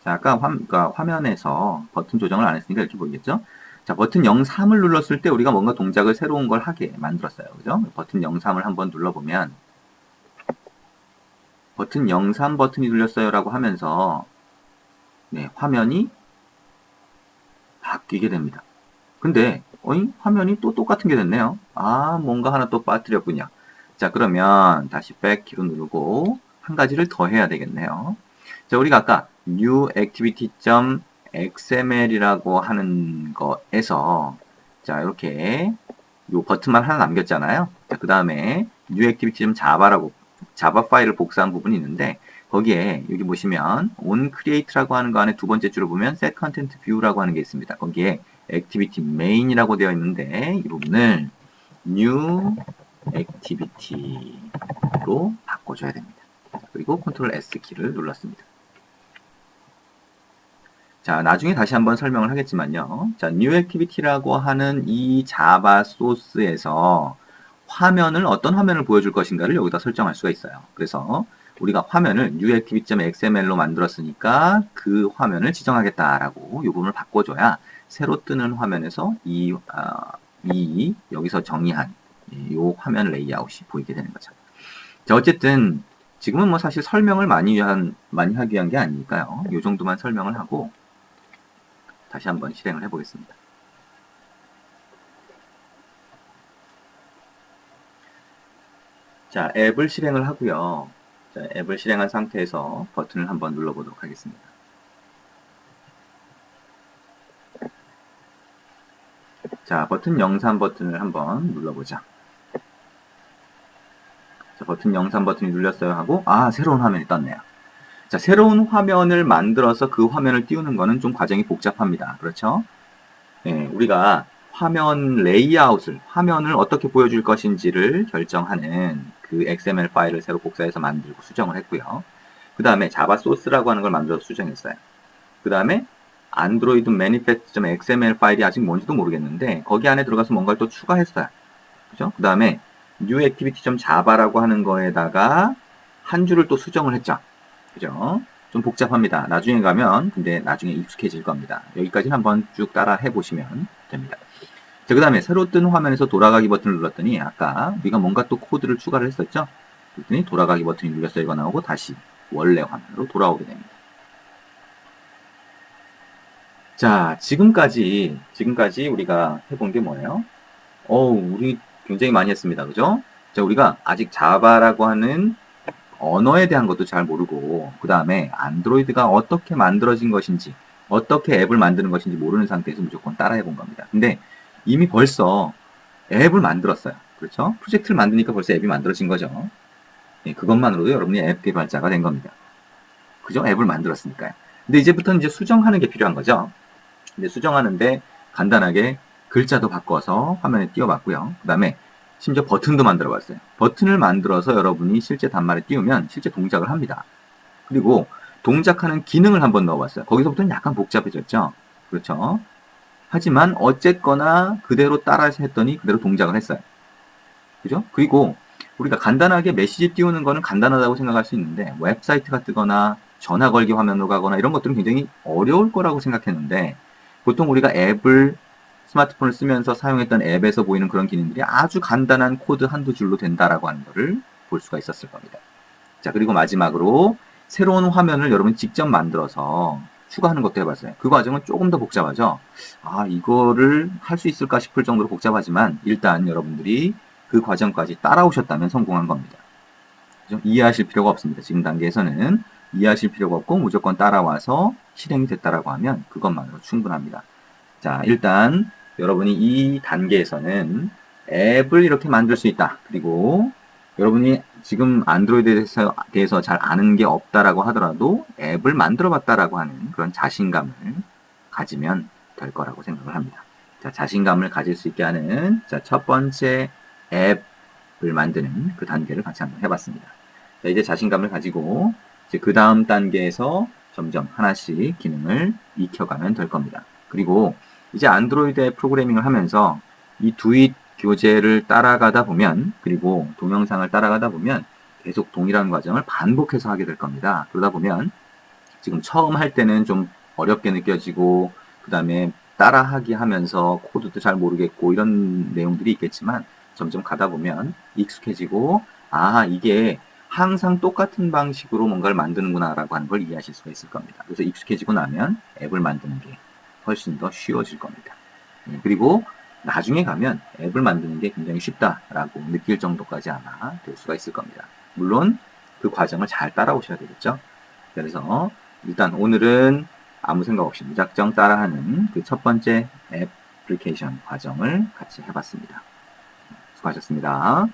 자, 아까 그러니까 화면에서 버튼 조정을 안 했으니까 이렇게 보이겠죠? 자, 버튼 03을 눌렀을 때 우리가 뭔가 동작을 새로운 걸 하게 만들었어요. 그죠? 버튼 03을 한번 눌러보면, 버튼 03 버튼이 눌렸어요 라고 하면서, 네, 화면이 바뀌게 됩니다. 근데, 화면이 또 똑같은 게 됐네요. 아, 뭔가 하나 또 빠뜨렸군요. 자, 그러면 다시 백키로 누르고, 한 가지를 더 해야 되겠네요. 자, 우리가 아까 newActivity.xml이라고 하는 거에서 자, 이렇게 요 버튼만 하나 남겼잖아요. 자, 그 다음에 newActivity.java라고 자바 파일을 복사한 부분이 있는데 거기에 여기 보시면 onCreate라고 하는 거 안에 두 번째 줄을 보면 setContentView라고 하는 게 있습니다. 거기에 activity main이라고 되어 있는데 이 부분을 new activity로 바꿔줘야 됩니다. 그리고 컨트롤 S 키를 눌렀습니다. 자, 나중에 다시 한번 설명을 하겠지만요. 자, new activity라고 하는 이 자바 소스에서 화면을 어떤 화면을 보여줄 것인가를 여기다 설정할 수가 있어요. 그래서 우리가 화면을 newActivity.xml로 만들었으니까 그 화면을 지정하겠다라고 이 부분을 바꿔줘야 새로 뜨는 화면에서 여기서 정의한 이 화면 레이아웃이 보이게 되는 거죠. 자, 어쨌든 지금은 뭐 사실 설명을 많이 하기 위한 게 아니니까요. 이 정도만 설명을 하고 다시 한번 실행을 해보겠습니다. 자, 앱을 실행을 하고요. 자, 앱을 실행한 상태에서 버튼을 한번 눌러보도록 하겠습니다. 자, 버튼 03 버튼을 한번 눌러보자. 자, 버튼 03 버튼이 눌렸어요 하고 새로운 화면이 떴네요. 자, 새로운 화면을 만들어서 그 화면을 띄우는 거는 좀 과정이 복잡합니다. 그렇죠? 네, 우리가 화면 레이아웃을, 화면을 어떻게 보여줄 것인지를 결정하는 그 XML 파일을 새로 복사해서 만들고 수정을 했고요. 그 다음에 자바 소스라고 하는 걸 만들어서 수정했어요. 그 다음에 안드로이드 manifest.xml 파일이 아직 뭔지도 모르겠는데 거기 안에 들어가서 뭔가를 또 추가했어요. 그죠? 그 다음에 newActivity.java라고 하는 거에다가 한 줄을 또 수정을 했죠. 그죠? 좀 복잡합니다. 나중에 가면 근데 나중에 익숙해질 겁니다. 여기까지는 한번 쭉 따라 해보시면 됩니다. 자, 그 다음에 새로 뜬 화면에서 돌아가기 버튼을 눌렀더니 아까 우리가 뭔가 또 코드를 추가를 했었죠? 그랬더니 돌아가기 버튼이 눌렸어요. 이거 나오고 다시 원래 화면으로 돌아오게 됩니다. 자, 지금까지 우리가 해본 게 뭐예요? 우리 굉장히 많이 했습니다. 그죠? 자, 우리가 아직 자바라고 하는 언어에 대한 것도 잘 모르고 그 다음에 안드로이드가 어떻게 만들어진 것인지 어떻게 앱을 만드는 것인지 모르는 상태에서 무조건 따라해 본 겁니다. 근데 이미 벌써 앱을 만들었어요. 그렇죠? 프로젝트를 만드니까 벌써 앱이 만들어진 거죠. 예, 그것만으로도 여러분이 앱 개발자가 된 겁니다. 그죠? 앱을 만들었으니까요. 근데 이제부터는 이제 수정하는 게 필요한 거죠. 근데 수정하는데 간단하게 글자도 바꿔서 화면에 띄워봤고요. 그 다음에 심지어 버튼도 만들어 봤어요. 버튼을 만들어서 여러분이 실제 단말에 띄우면 실제 동작을 합니다. 그리고 동작하는 기능을 한번 넣어봤어요. 거기서부터는 약간 복잡해졌죠. 그렇죠. 하지만 어쨌거나 그대로 따라 했더니 그대로 동작을 했어요. 그죠? 그리고 우리가 간단하게 메시지 띄우는 거는 간단하다고 생각할 수 있는데 웹사이트가 뜨거나 전화 걸기 화면으로 가거나 이런 것들은 굉장히 어려울 거라고 생각했는데 보통 우리가 앱을 스마트폰을 쓰면서 사용했던 앱에서 보이는 그런 기능들이 아주 간단한 코드 한두 줄로 된다라고 하는 것을 볼 수가 있었을 겁니다. 자, 그리고 마지막으로 새로운 화면을 여러분이 직접 만들어서 추가하는 것도 해봤어요. 그 과정은 조금 더 복잡하죠. 이거를 할 수 있을까 싶을 정도로 복잡하지만 일단 여러분들이 그 과정까지 따라오셨다면 성공한 겁니다. 그죠? 이해하실 필요가 없습니다. 지금 단계에서는 이해하실 필요가 없고 무조건 따라와서 실행이 됐다라고 하면 그것만으로 충분합니다. 자, 일단 여러분이 이 단계에서는 앱을 이렇게 만들 수 있다. 그리고 여러분이 지금 안드로이드에 대해서 잘 아는 게 없다라고 하더라도 앱을 만들어 봤다라고 하는 그런 자신감을 가지면 될 거라고 생각을 합니다. 자, 자신감을 가질 수 있게 하는 자, 첫 번째 앱을 만드는 그 단계를 같이 한번 해봤습니다. 자, 이제 자신감을 가지고 이제 그 다음 단계에서 점점 하나씩 기능을 익혀가면 될 겁니다. 그리고 이제 안드로이드 앱 프로그래밍을 하면서 이 두잇 교재를 따라가다 보면 그리고 동영상을 따라가다 보면 계속 동일한 과정을 반복해서 하게 될 겁니다. 그러다 보면 지금 처음 할 때는 좀 어렵게 느껴지고 그 다음에 따라하기 하면서 코드도 잘 모르겠고 이런 내용들이 있겠지만 점점 가다 보면 익숙해지고 아 이게 항상 똑같은 방식으로 뭔가를 만드는구나 라고 하는 걸 이해하실 수가 있을 겁니다. 그래서 익숙해지고 나면 앱을 만드는 게 훨씬 더 쉬워질 겁니다. 그리고 나중에 가면 앱을 만드는 게 굉장히 쉽다라고 느낄 정도까지 아마 될 수가 있을 겁니다. 물론 그 과정을 잘 따라오셔야 되겠죠. 그래서 일단 오늘은 아무 생각 없이 무작정 따라하는 그 첫 번째 애플리케이션 과정을 같이 해봤습니다. 수고하셨습니다.